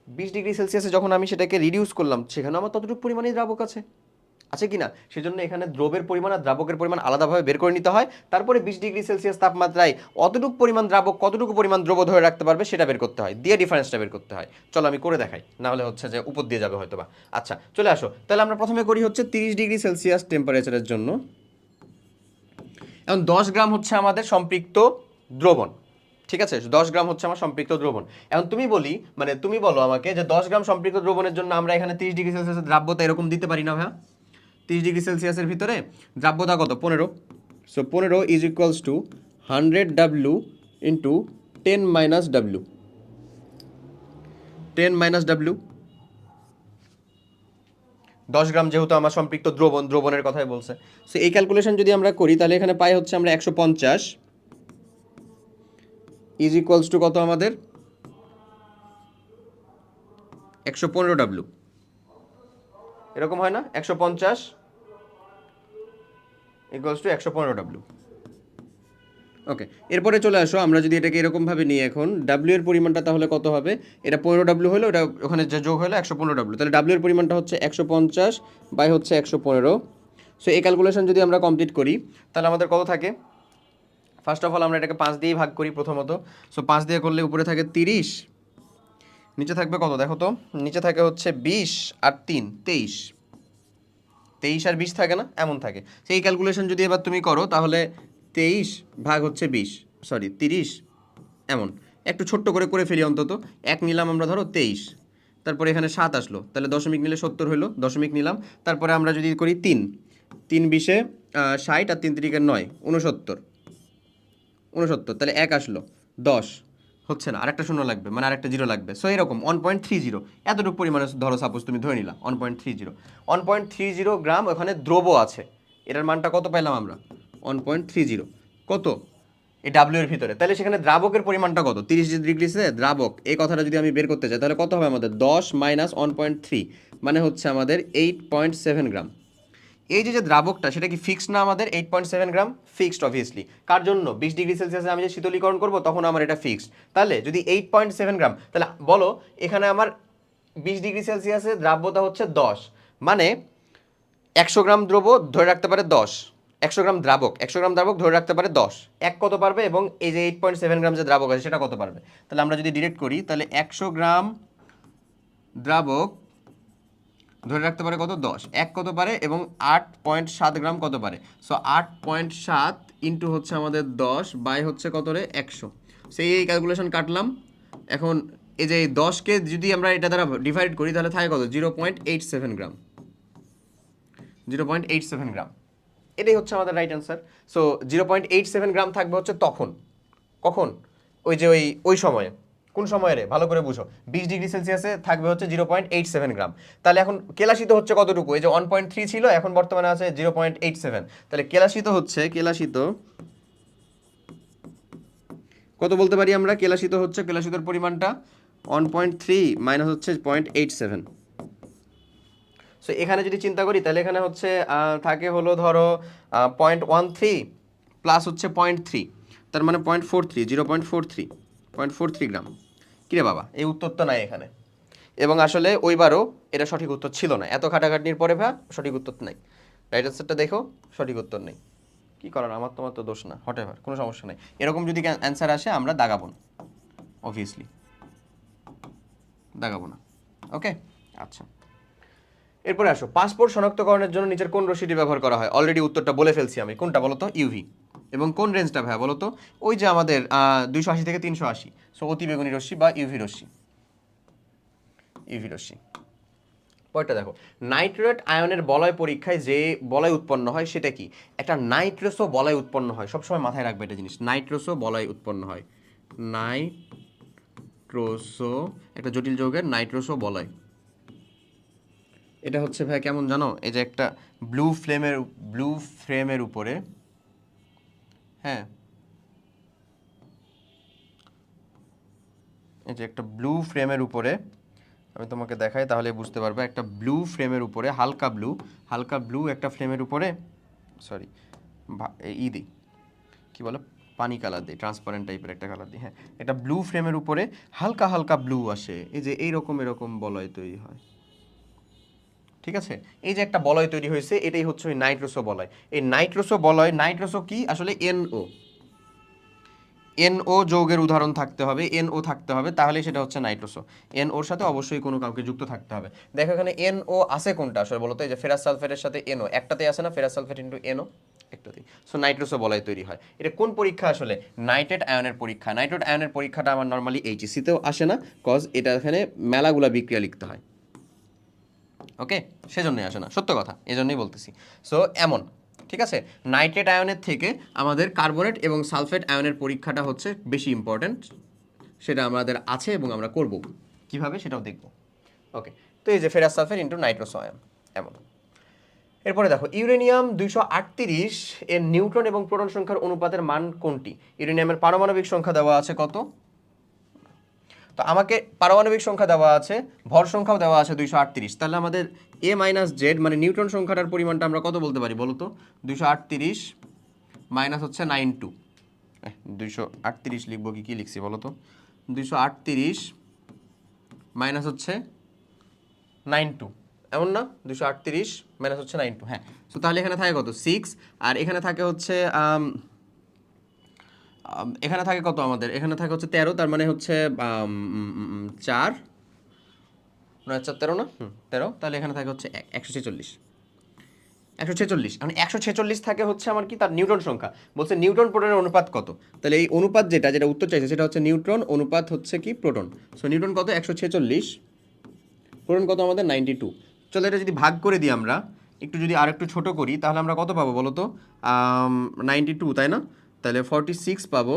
20 ডিগ্রি সেলসিয়াসে যখন আমি সেটাকে রিডিউস করলাম, সেখানে আমার ততটুকু পরিমাণেই দ্রাবক আছে কি না? সেজন্য এখানে দ্রবের পরিমাণ আর দ্রাবকের পরিমাণ আলাদাভাবে বের করে নিতে হয়, তারপরে 20 ডিগ্রি সেলসিয়াস তাপমাত্রায় অতটুকু পরিমাণ দ্রাবক কতটুকু পরিমাণ দ্রব ধরে রাখতে পারবে সেটা বের করতে হয়, দিয়ে ডিফারেন্সটা বের করতে হয়। চলো আমি করে দেখাই, না হলে হচ্ছে যে উপর দিয়ে যাবে হয়তো বা। আচ্ছা চলে আসো, তাহলে আমরা প্রথমে করি হচ্ছে 30 ডিগ্রি সেলসিয়াস টেম্পারেচারের জন্য। এখন 10 গ্রাম হচ্ছে আমাদের সম্পৃক্ত দ্রবণ, ঠিক আছে, 10 গ্রাম হচ্ছে আমার সম্পৃক্ত দ্রবণ। এখন তুমি বলো আমাকে যে 10 গ্রাম সম্পৃক্ত দ্রবণের জন্য আমরা এখানে 30 ডিগ্রি সেলসিয়াসের দ্রাব্যতা এরকম দিতে পারি না ভাইয়া? 30 ডিগ্রি সেলসিয়াসের ভিতরে দ্রাব্যতা কত, 15। So 15 is equals two 100 W into 10 - W, 10 - W। 10 গ্রাম যেহেতু আমার সম্পৃক্ত দ্রবণের কথাই বলছে, সো এই ক্যালকুলেশন যদি আমরা করি তাহলে এখানে পাই হচ্ছে আমরা 150 ইজ ইকুয়ালস টু কত আমাদের 115 W, এরকম হয় না? 150 ইকুয়ালস টু 115 W। ওকে, এরপরে চলে আসো, আমরা যদি এটাকে এরকমভাবে নিই, এখন ডাব্লিউ এর পরিমাণটা তাহলে কত হবে, এটা 15 W হলো, এটা ওখানে যে যোগ হলো 115 W, তাহলে ডাব্লিউ এর পরিমাণটা হচ্ছে 150 বাই হচ্ছে 115। সো এই ক্যালকুলেশন যদি আমরা কমপ্লিট করি তাহলে আমাদের কত থাকে, ফার্স্ট অফ অল আমরা এটাকে 5 দিয়েই ভাগ করি প্রথমত। সো 5 দিয়ে করলে উপরে থাকে 30, নিচে থাকবে কত দেখো তো, নিচে থাকে হচ্ছে 20 আর 3 23, 23 আর 20 থাকে না, এমন থাকে। সেই ক্যালকুলেশন যদি এবার তুমি করো তাহলে 23 ভাগ হচ্ছে 20, সরি 30, এমন একটু ছোট্ট করে ফেলি অন্তত। 1 নিলাম আমরা ধরো 23, তারপরে এখানে 7 আসলো, তাহলে দশমিক নিলে 70 হলো, দশমিক নিলাম। তারপরে আমরা যদি করি 3 20 60 আর 3 3 9 69, তাহলে 1 আসলো, 10 হচ্ছে না, আরেকটা শূন্য লাগবে, মানে আরেকটা জিরো লাগবে। সো এরকম 1.30 এতটুকু পরিমাণে ধরো সাপোজ তুমি ধরে নিলা 1.30 গ্রাম ওখানে দ্রব আছে। এটার মানটা কত পাইলাম আমরা, 1.30, কত এই ডাব্লিউ এর ভিতরে। তাহলে সেখানে দ্রাবকের পরিমাণটা কত, 30 ডিগ্রিতে দ্রাবক, এই কথাটা যদি আমি বের করতে চাই তাহলে কত হবে আমাদের, 10 - 1.3 মানে হচ্ছে আমাদের 8.7 গ্রাম। এই যে দ্রাবকটা সেটা কি ফিক্সড না আমাদের 8.7 গ্রাম? Fixed obviously. কার জন্য? 20 ডিগ্রি সেলসিয়াসে আমি যে শীতলীকরণ করব তখন আমার এটা ফিক্সড। তাহলে যদি 8.7 গ্রাম, তাহলে বলো এখানে আমার 20 ডিগ্রি সেলসিয়াসে দ্রাব্যতা হচ্ছে 10, মানে 100 গ্রাম দ্রব্য ধরে রাখতে পারে 10, 100 গ্রাম দ্রাবক ধরে রাখতে পারে 10, এক কত পারবে? এবং এই যে 8.7 গ্রাম যে দ্রাবক আছে সেটা কত পারবে? তাহলে আমরা যদি ডিরেক্ট করি তাহলে 100 গ্রাম দ্রাবক ধরে রাখতে পারে কত? 10, এক কত পারে? এবং 8.7 গ্রাম কত পারে? সো 8.7 ইন্টু হচ্ছে আমাদের 10 বাই হচ্ছে কত রে? 100। সেই এই ক্যালকুলেশন কাটলাম। এখন এই যে 10কে যদি আমরা এটা দ্বারা ডিভাইড করি তাহলে থাকে কত? 0.87 গ্রাম। 0.87 গ্রাম, এটাই হচ্ছে আমাদের রাইট অ্যান্সার। সো 0.87 গ্রাম থাকবে হচ্ছে তখন, কখন? ওই যে ওই সময়ে। কোন সময়ে রে? ভালো করে বুঝো। 20 ডিগ্রি সেলসিয়াসে থাকবে হচ্ছে 0.87 গ্রাম। তাহলে এখন কেলাসিত হচ্ছে কতটুকু? এই যে 1.3 ছিল, এখন বর্তমানে আছে 0.87। তাহলে কেলাসিত কত বলতে পারি আমরা? কেলাসিতর পরিমাণটা 1.3 মাইনাস হচ্ছে 0.87। সো এখানে যদি চিন্তা করি তাহলে এখানে হচ্ছে থাকে হলো ধরো 0.13 প্লাস হচ্ছে 0.3, তার মানে 0.43, 0.43 গ্রাম। কিরে বাবা, এই উত্তর তো নাই এখানে। এবং আসলে ওইবারও এটা সঠিক উত্তর ছিল না, এত খাটাখাটনির পরে সঠিক উত্তর নাই। রাইট আনসারটা দেখো, সঠিক উত্তর নেই। কি করার, আমার তোমার তো দোষ না, হটেভার, কোনো সমস্যা নেই। এরকম যদি অ্যান্সার আসে আমরা দাগাবো না, অবভিয়াসলি দাগাবো না। ওকে, আচ্ছা। এরপরে আসো, পাসপোর্ট শনাক্তকরণের জন্য নিচের কোন রশ্মিটি ব্যবহার করা হয়? অলরেডি উত্তরটা বলে ফেলছি আমি। কোনটা বলো তো? ইউভি। এবং কোন রেঞ্জটা ভাইয়া বলো তো? ওই যে আমাদের 280 থেকে 380, সো অতি বেগুনি রশ্মি বা ইউভি রশ্মি। পরেরটা দেখো, নাইট্রেট আয়নের বলয় পরীক্ষায় যে বলয় উৎপন্ন হয় সেটা কি? একটা নাইট্রোসো বলয় উৎপন্ন হয়, সবসময় মাথায় রাখবে এটা জিনিস। নাইট্রোসো বলয় উৎপন্ন হয়, নাইট্রোসো, একটা জটিল যৌগের নাইট্রোসো বলয়। এটা হচ্ছে ভাই কেমন জানো? এই যে একটা ব্লু ফ্রেমের উপরে, হ্যাঁ, এই যে একটা ব্লু ফ্রেমের উপরে, আমি তোমাকে দেখাই তাহলে বুঝতে পারবে। একটা ব্লু ফ্রেমের উপরে, হালকা ব্লু একটা ফ্রেমের উপরে, সরি দিই, কী বলো, পানি কালার দিই, ট্রান্সপারেন্ট টাইপের একটা কালার দিই, হ্যাঁ। একটা ব্লু ফ্রেমের উপরে হালকা ব্লু আসে, এই যে এরকম বলয় তৈরি হয়, ঠিক আছে? এই যে একটা বলয় তৈরি হয়েছে, এটাই হচ্ছে ওই নাইট্রোসো বলয়। এই নাইট্রোসো বলয়, নাইট্রোসো কি আসলে? এনও যৌগের উদাহরণ থাকতে হবে, এনও থাকতে হবে, তাহলে সেটা হচ্ছে নাইট্রোসো। এনওর সাথে অবশ্যই কোনো কাউকে যুক্ত থাকতে হবে। দেখো এখানে এনও আছে কোনটা আসলে বলো তো? এই যে ফেরাস সালফেটের সাথে এনও, একটাতেই আছে না, ফেরাস সালফেট ইন্টু এনও, একটাতেই। সো নাইট্রোসো বলয় তৈরি হয়। এটা কোন পরীক্ষা আসলে? নাইট্রেট আয়নের পরীক্ষা। নাইট্রেট আয়নের পরীক্ষাটা আমার নর্মালি এইচএসসিতেও আসে না, কজ এটা এখানে মেলাগুলা বিক্রিয়া লিখতে হয়, ওকে, সেজন্যই আসে না, সত্য কথা, এজন্যই বলতেছি। সো এমন, ঠিক আছে? নাইট্রেট আয়নের থেকে আমাদের কার্বনেট এবং সালফেট আয়নের পরীক্ষাটা হচ্ছে বেশি ইম্পর্ট্যান্ট, সেটা আমাদের আছে এবং আমরা করব কিভাবে সেটাও দেখব। ওকে, তো এই যে ferrous sulphate into nitroso ion, এমন। এরপরে দেখো, ইউরেনিয়াম 238 এর নিউট্রন এবং প্রোটন সংখ্যার অনুপাতের মান কোনটি? ইউরেনিয়ামের পারমাণবিক সংখ্যা দেওয়া আছে কত? তো আমাকে পারমাণবিক সংখ্যা দেওয়া আছে, ভর সংখ্যাও দেওয়া আছে 238, তাহলে আমাদের এ মাইনাস জেড মানে নিউট্রন সংখ্যাটার পরিমাণটা আমরা কত বলতে পারি বলো তো? 238 মাইনাস হচ্ছে 92, 238 লিখবো কি লিখছি বলো তো? 238 মাইনাস হচ্ছে 92, এমন না? 238 মাইনাস হচ্ছে 92, হ্যাঁ। সো তাহলে এখানে থাকে কত? 6, আর এখানে থাকে হচ্ছে এখানে থাকে কত আমাদের? এখানে থাকে হচ্ছে 13, তার মানে হচ্ছে 4, 13 না, 13, তাহলে এখানে থাকে হচ্ছে 146। এখন 146 থাকে হচ্ছে আমার কি? তার নিউটন সংখ্যা। বলছে নিউটন প্রোটনের অনুপাত কত? তাহলে এই অনুপাত যেটা উত্তর চাইছে সেটা হচ্ছে নিউট্রন অনুপাত হচ্ছে কি প্রোটন। সো নিউটন কত? 146, প্রোটন কত আমাদের? 92। চলো এটা যদি ভাগ করে দিই আমরা, একটু যদি আর একটু ছোটো করি তাহলে আমরা কত পাবো বলো তো? 92, তাই না? তাহলে 46 পাবো,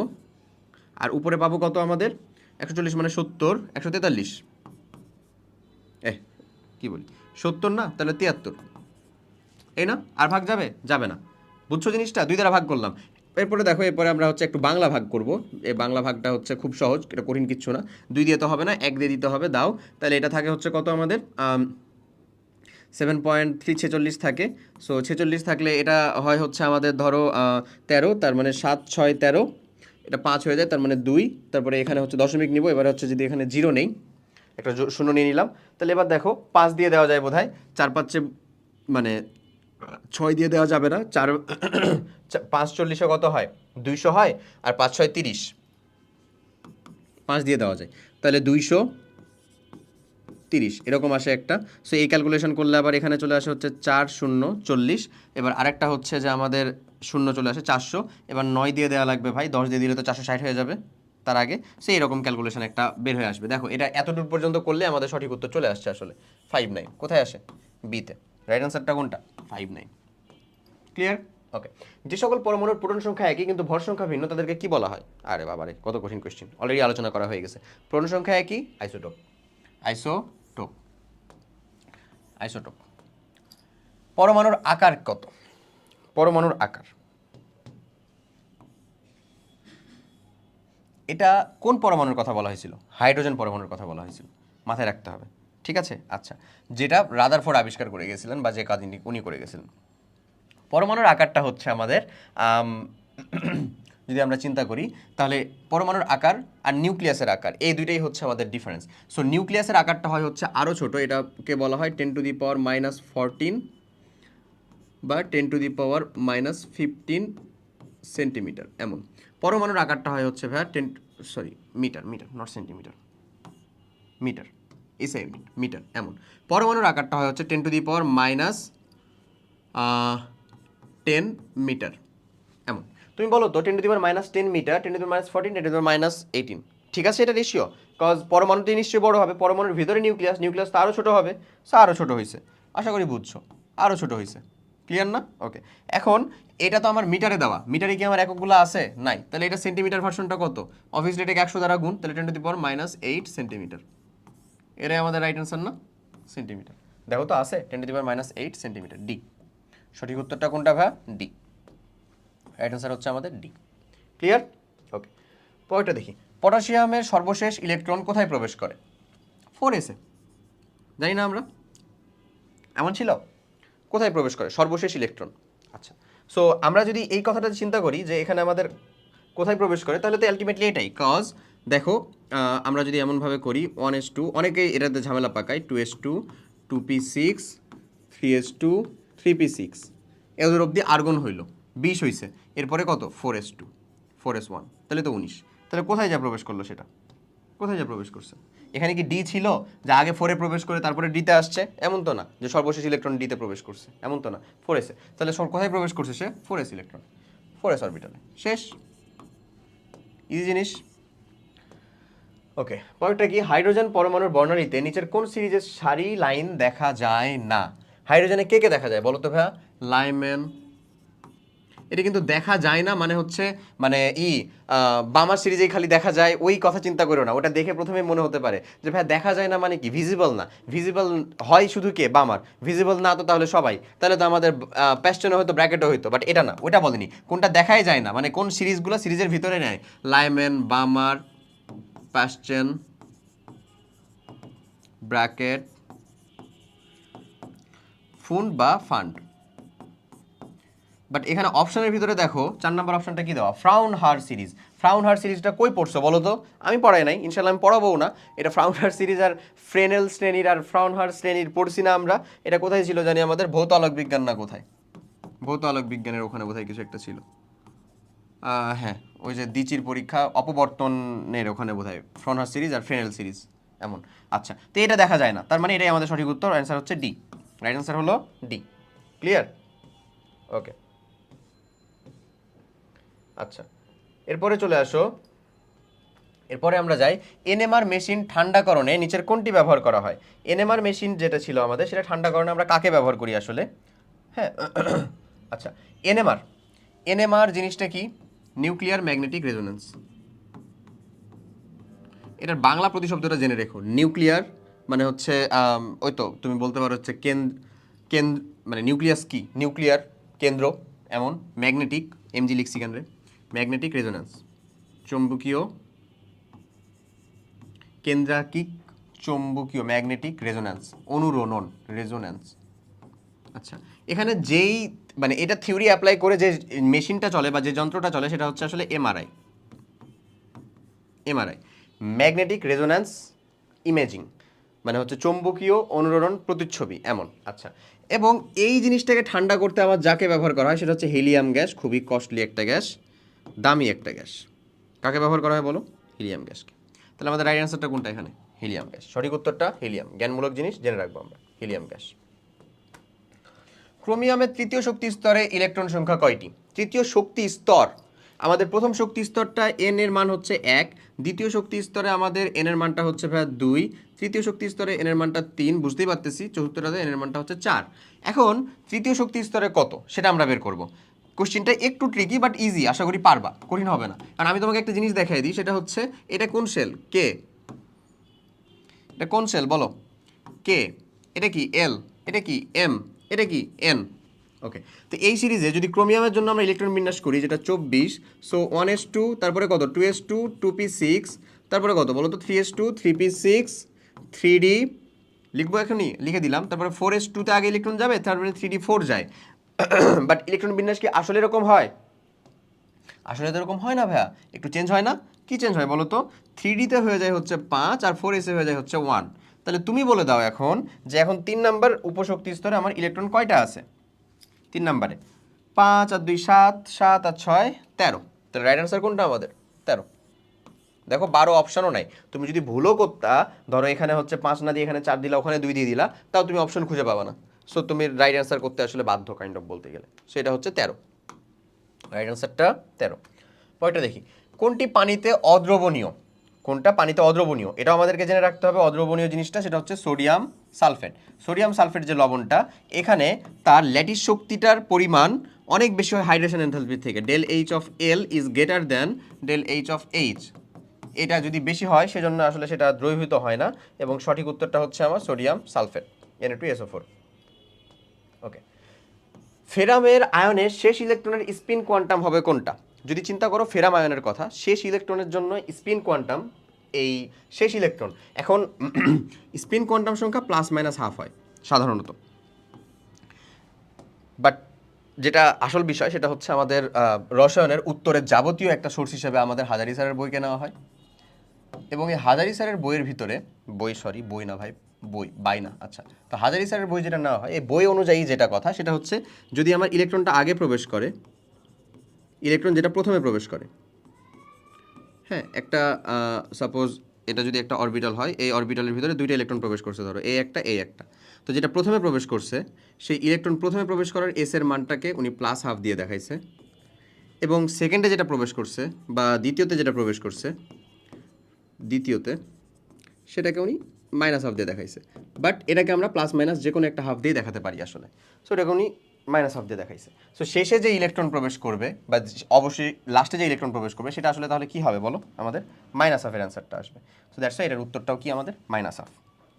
আর উপরে পাবো কত আমাদের? 140 মানে 70, 143, কি বলি 70 না, তাহলে 73, এই না? আর ভাগ যাবে না, বুঝছো জিনিসটা? 2 দ্বারা ভাগ করলাম। এরপরে দেখো, এরপরে আমরা হচ্ছে একটু বাংলা ভাগ করব। এই বাংলা ভাগটা হচ্ছে খুব সহজ, এটা কঠিন কিচ্ছু না। 2 দিয়ে তো হবে না, 1 দিয়ে দিতে হবে, দাও। তাহলে এটা থাকে হচ্ছে কত আমাদের? 7.346 থাকে। সো 46 থাকলে এটা হয় হচ্ছে আমাদের ধরো 13, তার মানে 7 6 13, এটা 5 হয়ে যায়, তার মানে 2, তারপরে এখানে হচ্ছে দশমিক নিব, এবার হচ্ছে যদি এখানে 0 নেই, একটা শূন্য নিয়ে নিলাম, তাহলে এবার দেখো 5 দিয়ে দেওয়া যায় বোধহয়, 4 5 মানে 6 দিয়ে দেওয়া যাবে না, 4 5 40-এ কত হয় 200 হয়, আর 5 6 30, 5 দিয়ে দেওয়া যায়, তাহলে 230 এরকম আসে একটা। সো এই ক্যালকুলেশন করলে আবার এখানে চলে আসে হচ্ছে 4 0 40, এবার আরেকটা হচ্ছে যে আমাদের শূন্য চলে আসে 400, এবার 9 দিয়ে দেওয়া লাগবে ভাই, 10 দিয়ে দিলে তো 460 হয়ে যাবে তার আগে। সেই এরকম ক্যালকুলেশন একটা বের হয়ে আসবে। দেখো এটা এতদূর পর্যন্ত করলে আমাদের সঠিক উত্তর চলে আসছে আসলে 59। কোথায় আসে? বিতে। রাইট অ্যান্সারটা কোনটা? 59। ক্লিয়ার? ওকে। যে সকল পরমাণুর প্রোটন সংখ্যা একই কিন্তু ভর সংখ্যা ভিন্ন তাদেরকে কি বলা হয়? আরে বাবারে কত কঠিন কোশ্চেন, অলরেডি আলোচনা করা হয়ে গেছে। প্রোটন সংখ্যা একই, আইসোটোপ। আইসোটোপ। আইসোটোপ। পরমাণুর আকার কত? পরমাণুর আকার, এটা কোন পরমাণুর কথা বলা হয়েছিল? হাইড্রোজেন পরমাণুর কথা বলা হয়েছিল, মাথায় রাখতে হবে। ঠিক আছে, আচ্ছা, যেটা রাদারফোর্ড আবিষ্কার করে গেছিলেন বা যে কাজ উনি করে গেছিলেন। পরমাণুর আকারটা হচ্ছে আমাদের যদি আমরা চিন্তা করি তাহলে পরমাণুর আকার আর নিউক্লিয়াসের আকার এই দুইটাই হচ্ছে আমাদের ডিফারেন্স। সো নিউক্লিয়াসের আকারটা হয় হচ্ছে আরও ছোট, এটাকে বলা হয় 10⁻⁻14 বা 10⁻⁻15 সেন্টিমিটার এমন। পরমাণুর আকারটা হয় হচ্ছে ভাইয়া metre, not centimetre, metre, SI metre এমন। পরমাণুর আকারটা হয় হচ্ছে 10⁻10 মিটার এমন। তুমি বলো তো 10⁻10 মিটার, 10⁻14, 10⁻18, ঠিক আছে এটা রেশিও? কজ পরমাণুটি নিশ্চয়ই বড় হবে, পরমাণুর ভিতরে নিউক্লিয়াস তো আরও ছোটো হবে, সো আরও ছোটো হয়েছে, আশা করি বুঝছো, আরও ছোটো হয়েছে। ক্লিয়ার না? ওকে। এখন এটা তো আমার মিটারে দেওয়া, মিটারে কি আমার এককগুলো আছে? নাই, তাহলে এটা সেন্টিমিটার ভার্সনটা কত? অবভিয়াসলি এটাকে 100 দ্বারা গুণ, তাহলে 10⁻8 সেন্টিমিটার। এটাই আমাদের রাইট অ্যান্সার না? সেন্টিমিটার। দেখো তো আছে 10⁻8 সেন্টিমিটার, ডি। সঠিক উত্তরটা কোনটা ভাই? ডি। রাইট অ্যান্সার হচ্ছে আমাদের ডি। ক্লিয়ার? ওকে, পরেরটা দেখি। পটাশিয়ামের সর্বশেষ ইলেকট্রন কোথায় প্রবেশ করে? 4s-এ। জানি না আমরা, এমন ছিল? কোথায় প্রবেশ করে সর্বশেষ ইলেকট্রন? আচ্ছা, সো আমরা যদি এই কথাটা চিন্তা করি যে এখানে আমাদের কোথায় প্রবেশ করে, তাহলে তো আলটিমেটলি এটাই। কজ দেখো আমরা যদি এমনভাবে করি 1s2, অনেকেই এটাতে ঝামেলা পাকায়, 2s2, 2p6, 3s2, 3p6, এদের অবধি আর্গন হইল 20 হয়েছে, এরপরে কত? 4s2, 4s1, তাহলে তো 19। তাহলে কোথায় যা প্রবেশ করলো সেটা? কোথায় যা প্রবেশ করছে? এখানে কি ডি ছিল যে আগে 4-এ প্রবেশ করে তারপরে ডিতে আসছে? এমন তো না যে সর্বশেষ ইলেকট্রন ডিতে প্রবেশ করছে, এমন তো না, 4s-এ। তাহলে কোথায় প্রবেশ করছে সে? 4s electron, 4s অরবিটালে। শেষ, ইজি জিনিস। ওকে, পরেরটা কি? হাইড্রোজেন পরমাণুর বর্ণালীতে নিচের কোন সিরিজের সারি লাইন দেখা যায় না? হাইড্রোজেনে কে কে দেখা যায় বলো তো ভাইয়া? লাইম্যান। এটা কিন্তু দেখা যায় না মানে হচ্ছে মানে বামার সিরিজেই খালি দেখা যায় ওই কথা চিন্তা করো না। ওটা দেখে প্রথমে মনে হতে পারে যে ভাই দেখা যায় না মানে কি, ভিজিবল না। ভিজিবল হয় শুধু কে? বামার। ভিজিবল না তো তাহলে সবাই, তাহলে তো আমাদের প্যাস্টনে হয়তো ব্র্যাকেটও হইতো, বাট এটা না, ওটা বলেনি। কোনটা দেখাই যায় না মানে কোন সিরিজগুলো সিরিজের ভিতরে নেয়? লাইম্যান, বামার, প্যাস্টেন, ব্র্যাকেট, ফুন্ড বা ফান্ড। বাট এখানে অপশনের ভিতরে দেখো 4 নম্বর অপশনটা কি দেওয়া? ফ্রাউনহার সিরিজ। ফ্রাউনহার সিরিজটা কই পড়ছো বলো তো? আমি পড়াই নাই, ইনশাল্লাহ আমি পড়াবো না। এটা ফ্রাউনহার সিরিজ আর ফ্রেনেল শ্রেণীর আর ফ্রাউনহার শ্রেণীর পড়ছি না আমরা। এটা কোথায় ছিল জানি? আমাদের ভৌত আলোক বিজ্ঞান না কোথায়? ভৌত আলোক বিজ্ঞানের ওখানে কোথায় কিছু একটা ছিল। হ্যাঁ, ওই যে দিচির পরীক্ষা অপবর্তনের ওখানে বোধহয় ফ্রাউনহার সিরিজ আর ফ্রেনেল সিরিজ এমন। আচ্ছা, তো এটা দেখা যায় না, তার মানে এটাই আমাদের সঠিক উত্তর। অ্যান্সার হচ্ছে ডি। রাইট অ্যান্সার হলো ডি। ক্লিয়ার? ওকে, আচ্ছা, এরপরে চলে আসো। এরপরে আমরা যাই এনএমআর মেশিন ঠান্ডাকরণে নিচের কোনটি ব্যবহার করা হয়? এনএমআর মেশিন যেটা ছিল আমাদের, সেটা ঠান্ডাকরণে আমরা কাকে ব্যবহার করি আসলে? হ্যাঁ, আচ্ছা, এনএমআর। এনএমআর জিনিসটা কি? Nuclear magnetic resonance. এটার বাংলা প্রতিশব্দটা জেনে রেখো। নিউক্লিয়ার মানে হচ্ছে ওই তো তুমি বলতে পারো হচ্ছে কেন্দ্র, মানে নিউক্লিয়াস কি? নিউক্লিয়ার কেন্দ্র এমন। ম্যাগনেটিক, এমজি লিখছি কেন রে? ম্যাগনেটিক রেজোনেন্স, চৌম্বকীয় কেন্দ্রাকিক চৌম্বকীয় ম্যাগনেটিক রেজোন্যান্স, অনুরণন, রেজোন্যান্স আচ্ছা, এখানে যেই মানে এটা থিওরি অ্যাপ্লাই করে যে মেশিনটা চলে বা যে যন্ত্রটা চলে সেটা হচ্ছে আসলে এমআরআই, ম্যাগনেটিক রেজোন্যান্স ইমেজিং, মানে হচ্ছে চৌম্বকীয় অনুরণন প্রতিচ্ছবি এমন। আচ্ছা, এবং এই জিনিসটাকে ঠান্ডা করতে আমার যাকে ব্যবহার করা হয় সেটা হচ্ছে হিলিয়াম গ্যাস, খুবই কস্টলি একটা গ্যাস, দামি একটা গ্যাস। কাকে ব্যবহার করা হয় বলো? হিলিয়াম গ্যাসকে। তাহলে আমাদের রাইট অ্যান্সারটা কোনটা এখানে? Helium gas. সঠিক উত্তরটা হিলিয়াম। জ্ঞানমূলক জিনিস জেনে রাখবো আমরা, হিলিয়াম গ্যাস। ক্রোমিয়ামের তৃতীয় শক্তি স্তরে ইলেকট্রন সংখ্যা কয়টি? তৃতীয় শক্তি স্তর, আমাদের প্রথম শক্তি স্তরটা এন এর মান হচ্ছে 1, দ্বিতীয় শক্তি স্তরে আমাদের এন এর মানটা হচ্ছে ভাই 2, তৃতীয় শক্তি স্তরে এন এর মানটা 3, বুঝতেই পারতেছি, চতুর্থটাতে এন এর মানটা হচ্ছে 4। এখন তৃতীয় শক্তি স্তরে কত সেটা আমরা বের করব। কোশ্চেনটা একটু ট্রিকি বাট ইজি, আশা করি পারবা, কঠিন হবে না। কারণ আমি তোমাকে একটা জিনিস দেখাই দিই, সেটা হচ্ছে এটা কোন সেল? কে। এটা কোন সেল বলো? কে। এটা কি? এল। এটা কি? এম। এটা কি? এন। ওকে, তো এই সিরিজে যদি ক্রোমিয়ামের জন্য আমরা ইলেকট্রন বিন্যাস করি, যেটা 24, সো 1s2, তারপরে কত 2s2 2p6, তারপরে কত বলো তো 3s2 3p6 3d, লিখবো এখনই, লিখে দিলাম। তারপরে 4s2তে আগে ইলেকট্রন যাবে, তারপরে 3d4 যায়। বাট ইলেকট্রন বিন্যাস কি আসলে এরকম হয়? আসলে তো এরকম হয় না ভাইয়া, একটু চেঞ্জ হয় না? কি চেঞ্জ হয় বলো তো? 3D-তে হয়ে যায় হচ্ছে 5 আর 4s-এ হয়ে যায় হচ্ছে 1। তাহলে তুমি বলে দাও এখন যে এখন 3 নাম্বার উপশক্তি স্তরে আমার ইলেকট্রন কয়টা আছে? 3 নাম্বারে 5 আর 2 7, 7 আর 6 13। তাহলে রাইট আনসার কোনটা আমাদের? 13। দেখো 12 অপশনও নাই, তুমি যদি ভুলও করতা, ধরো এখানে হচ্ছে 5 না দিয়ে এখানে 4 দিলা, ওখানে 2 দিয়ে দিলা, তাও তুমি অপশন খুঁজে পাবা না। সো তুমি রাইট আনসার করতে আসলে বাধ্য, কাইন্ড অফ বলতে গেলে। সেটা হচ্ছে 13, রাইট আনসারটা 13। পরেরটা দেখি, কোনটি পানিতে অদ্রবণীয়? কোনটা পানিতে অদ্রবণীয় এটা আমাদেরকে জেনে রাখতে হবে। অদ্রবণীয় জিনিসটা সেটা হচ্ছে সোডিয়াম সালফেট। সোডিয়াম সালফেট যে লবণটা, এখানে তার ল্যাটিস শক্তিটার পরিমাণ অনেক বেশি হয় হাইড্রেশন এনথালপি থেকে। Del H of L is greater than del H of H. এটা যদি বেশি হয় সেজন্য আসলে সেটা দ্রবীভূত হয় না, এবং সঠিক উত্তরটা হচ্ছে আমার সোডিয়াম সালফেট, Na2SO4। ওকে, ফেরামের আয়নের শেষ ইলেকট্রনের স্পিন কোয়ান্টাম হবে কোনটা? যদি চিন্তা করো ফেরাম আয়নের কথা, শেষ ইলেকট্রনের জন্য স্পিন কোয়ান্টাম, এই শেষ ইলেকট্রন এখন স্পিন কোয়ান্টাম সংখ্যা প্লাস মাইনাস হাফ হয় সাধারণত, বাট যেটা আসল বিষয় সেটা হচ্ছে আমাদের রসায়নের উত্তরের যাবতীয় একটা সোর্স হিসেবে আমাদের হাজারি স্যারের বইকে নেওয়া হয়। এবং এই হাজারি স্যারের বইয়ের ভিতরে, বই না ভাই, বাই না, আচ্ছা, তো হাজারি স্যারের বই যেটা নেওয়া হয়, এই বই অনুযায়ী যেটা কথা সেটা হচ্ছে যদি আমার ইলেকট্রনটা আগে প্রবেশ করে, ইলেকট্রন যেটা প্রথমে প্রবেশ করে, হ্যাঁ, একটা সাপোজ এটা যদি একটা অরবিটাল হয়, এই অরবিটালের ভিতরে দুইটা ইলেকট্রন প্রবেশ করছে, ধরো এই একটা এই একটা, তো যেটা প্রথমে প্রবেশ করছে সেই ইলেকট্রন প্রথমে প্রবেশ করার এস এর মানটাকে উনি প্লাস হাফ দিয়ে দেখাইছে, এবং সেকেন্ডে যেটা প্রবেশ করছে বা দ্বিতীয়তে যেটা প্রবেশ করছে, দ্বিতীয়তে সেটাকে উনি মাইনাস হাফ দিয়ে দেখাইছে। বাট এটাকে আমরা প্লাস মাইনাস যে কোনো একটা হাফ দিয়ে দেখাতে পারি আসলে। সো এটাকে উনি মাইনাস হাফ দিয়ে দেখাইছে। সো শেষে যে ইলেকট্রন প্রবেশ করবে বা অবশ্যই লাস্টে যে ইলেকট্রন প্রবেশ করবে সেটা আসলে তাহলে কি হবে বলো? আমাদের মাইনাস হাফের অ্যান্সারটা আসবে। সো দ্যাটস ওয়াই এটার উত্তরটাও কি আমাদের মাইনাস হাফ।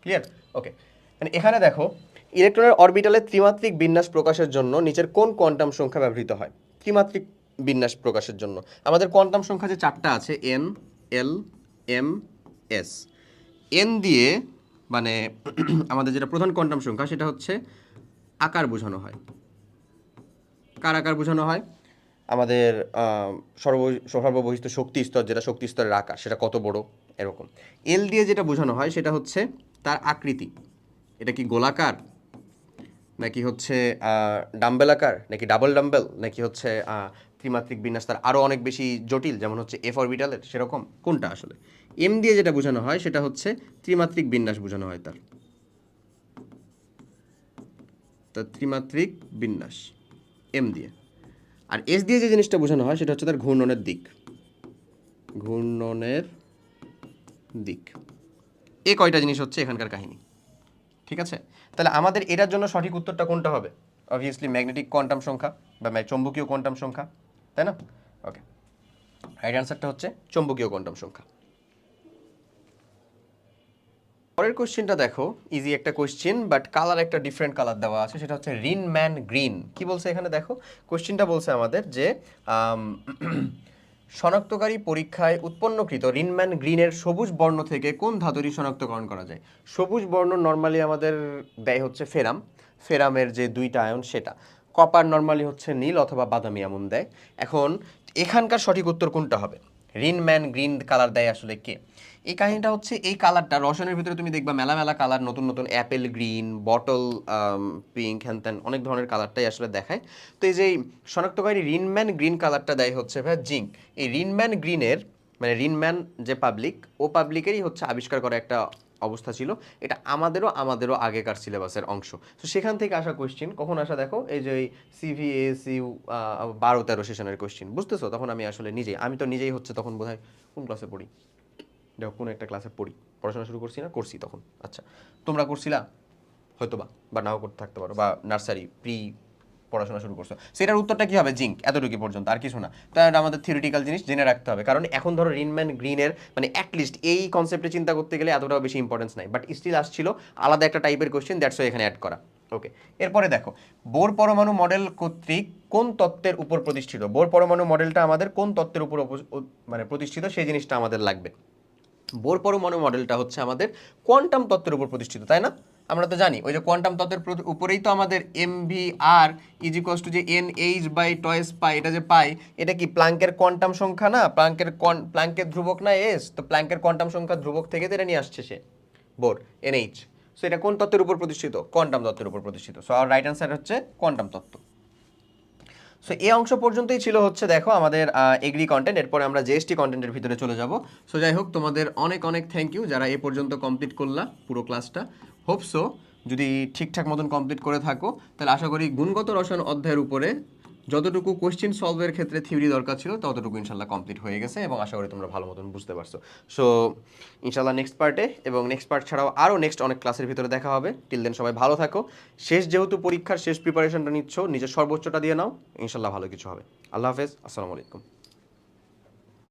ক্লিয়ার? ওকে, মানে এখানে দেখো ইলেকট্রনের অরবিটালে ত্রিমাত্রিক বিন্যাস প্রকাশের জন্য নিচের কোন কোয়ান্টাম সংখ্যা ব্যবহৃত হয়? ত্রিমাত্রিক বিন্যাস প্রকাশের জন্য আমাদের কোয়ান্টাম সংখ্যা যে 4টা আছে, এন, এল, এম, এস। এন দিয়ে মানে আমাদের যেটা প্রধান কোয়ান্টাম সংখ্যা সেটা হচ্ছে আকার বোঝানো হয়। কার আকার বোঝানো হয়? আমাদের সর্ববহিষ্ঠ শক্তি স্তর, যেটা শক্তি স্তরের আকার সেটা কত বড় এরকম। এল দিয়ে যেটা বোঝানো হয় সেটা হচ্ছে তার আকৃতি, এটা কি গোলাকার নাকি হচ্ছে ডাম্বেল আকার নাকি ডাবল ডাম্বেল নাকি হচ্ছে ত্রিমাত্রিক বিন্যাস তার আরও অনেক বেশি জটিল, যেমন হচ্ছে এফ অরবিটালের, সেরকম কোনটা আসলে? এম দিয়ে যেটা বোঝানো হয় সেটা হচ্ছে ত্রিমাত্রিক বিন্যাস বোঝানো হয় তার ত্রিমাত্রিক বিন্যাস এম দিয়ে। আর এস দিয়ে যে জিনিসটা বোঝানো হয় সেটা হচ্ছে তার ঘূর্ণনের দিক, ঘূর্ণনের দিক। এই কয়টা জিনিস হচ্ছে এখানকার কাহিনী, ঠিক আছে? তাহলে আমাদের এটার জন্য সঠিক উত্তরটা কোনটা হবে? অবভিয়াসলি ম্যাগনেটিক কোয়ান্টাম সংখ্যা বা চৌম্বকীয় কোয়ান্টাম সংখ্যা, তাই না? ওকে, রাইট অ্যান্সারটা হচ্ছে চৌম্বকীয় কোয়ান্টাম সংখ্যা। পরের কোশ্চেনটা দেখো, ইজি একটা কোশ্চেন বাট কালার একটা ডিফারেন্ট কালার দেওয়া আছে, সেটা হচ্ছে রিনম্যান গ্রিন। কি বলছে এখানে দেখো, কোশ্চেনটা বলছে আমাদের যে শনাক্তকারী পরীক্ষায় উৎপন্নকৃত রিনম্যান গ্রিনের সবুজ বর্ণ থেকে কোন ধাতুরই শনাক্তকরণ করা যায়? সবুজ বর্ণ নর্মালি আমাদের দেয় হচ্ছে ফেরাম, ফেরামের যে দুইটা আয়ন সেটা। কপার নর্মালি হচ্ছে নীল অথবা বাদামি এমন দেয়। এখন এখানকার সঠিক উত্তর কোনটা হবে? রিনম্যান গ্রিন কালার দেয় আসলে কে? এই কাহিনীটা হচ্ছে এই কালারটা রসায়নের ভিতরে তুমি দেখবা মেলা মেলা কালার, নতুন নতুন অ্যাপেল গ্রিন, বটল পিঙ্ক, হ্যান ত্যান অনেক ধরনের কালারটাই আসলে দেখায়। তো এই যে শনাক্তকারী রিনম্যান গ্রিন কালারটা দেয় হচ্ছে ভাই জিঙ্ক। এই রিনম্যান গ্রিনের মানে রিনম্যান যে পাবলিক, ও পাবলিকেরই হচ্ছে আবিষ্কার করা একটা অবস্থা ছিল। এটা আমাদেরও আগেকার সিলেবাসের অংশ। তো সেখান থেকে আসা কোয়েশ্চেন কখন আসা দেখো, এই যে সিভিএসইউ 12-13 সেশনের কোয়েশ্চেন, বুঝতেছো? তখন আমি তো নিজেই হচ্ছে তখন বোধহয় কোন ক্লাসে পড়ি, দেখো কোনো একটা ক্লাসে পড়ি, পড়াশোনা শুরু করছি তখন। আচ্ছা, তোমরা করছিলা হয়তো বা নাও করতে থাকতে পারো, বা নার্সারি প্রি পড়াশোনা শুরু করছো, সেটার উত্তরটা কি হবে? জিঙ্ক। এতটুকু পর্যন্ত, আর কিছু না। তাহলে আমাদের থিওরিটিক্যাল জিনিস জেনে রাখতে হবে, কারণ এখন ধরো রিনম্যান গ্রিনের মানে অ্যাটলিস্ট এই কনসেপ্টে চিন্তা করতে গেলে এতটাও বেশি ইম্পর্টেন্স নাই, বাট স্টিল আসছিল আলাদা একটা টাইপের কোশ্চেন, দ্যাটস ওয়াই এখানে অ্যাড করা। ওকে, এরপরে দেখো বোর পরমাণু মডেল কর্তৃক কোন তত্ত্বের উপর প্রতিষ্ঠিত? বোর পরমাণু মডেলটা আমাদের কোন তত্ত্বের উপর মানে প্রতিষ্ঠিত সেই জিনিসটা আমাদের লাগবে। বোর পরমাণু মডেলটা হচ্ছে আমাদের কোয়ান্টাম তত্ত্বের উপর প্রতিষ্ঠিত, তাই না? আমরা তো জানি ওই যে কোয়ান্টাম তত্ত্বের উপরেই তো আমাদের MVR ইজিকলস টু যে NH বাই টয়েস পাই, এটা যে পাই এটা কি প্ল্যাঙ্কের কোয়ান্টাম সংখ্যা না? প্ল্যাঙ্কের ধ্রুবক না এস? তো প্ল্যাঙ্কের কোয়ান্টাম সংখ্যা ধ্রুবক থেকে তো এটা নিয়ে আসছে সে বোর NH। সো এটা কোন তত্ত্বের উপর প্রতিষ্ঠিত? কোয়ান্টাম তত্ত্বের উপর প্রতিষ্ঠিত। সো আর রাইট অ্যান্সার হচ্ছে কোয়ান্টাম তত্ত্ব। সো এই অংশ পর্যন্তই ছিল হচ্ছে দেখো আমাদের এগ্রি কন্টেন্ট। এরপরে আমরা জিএসটি কন্টেন্টের ভিতরে চলে যাব। সো যাই হোক, তোমাদের অনেক অনেক থ্যাংক ইউ যারা এ পর্যন্ত কমপ্লিট করলা পুরো ক্লাসটা। হোপসো যদি ঠিকঠাক মতন কমপ্লিট করে থাকো তাহলে আশা করি গুণগত রসায়ন অধ্যায়ের উপরে যতটুকু কোশ্চেন সলভের ক্ষেত্রে থিওরি দরকার ছিল ততটুকু ইনশাল্লাহ কমপ্লিট হয়ে গেছে, এবং আশা করি তোমরা ভালো মতন বুঝতে পারছো। সো ইনশাল্লাহ নেক্সট পার্টে এবং নেক্সট পার্ট ছাড়াও আরও নেক্সট অনেক ক্লাসের ভিতরে দেখা হবে। টিল দেন সবাই ভালো থাকো। শেষ যেহেতু পরীক্ষার শেষ প্রিপারেশনটা নিচ্ছ, নিজের সর্বোচ্চটা দিয়ে নাও, ইনশাল্লাহ ভালো কিছু হবে। আল্লাহ হাফেজ, আসসালামু আলাইকুম।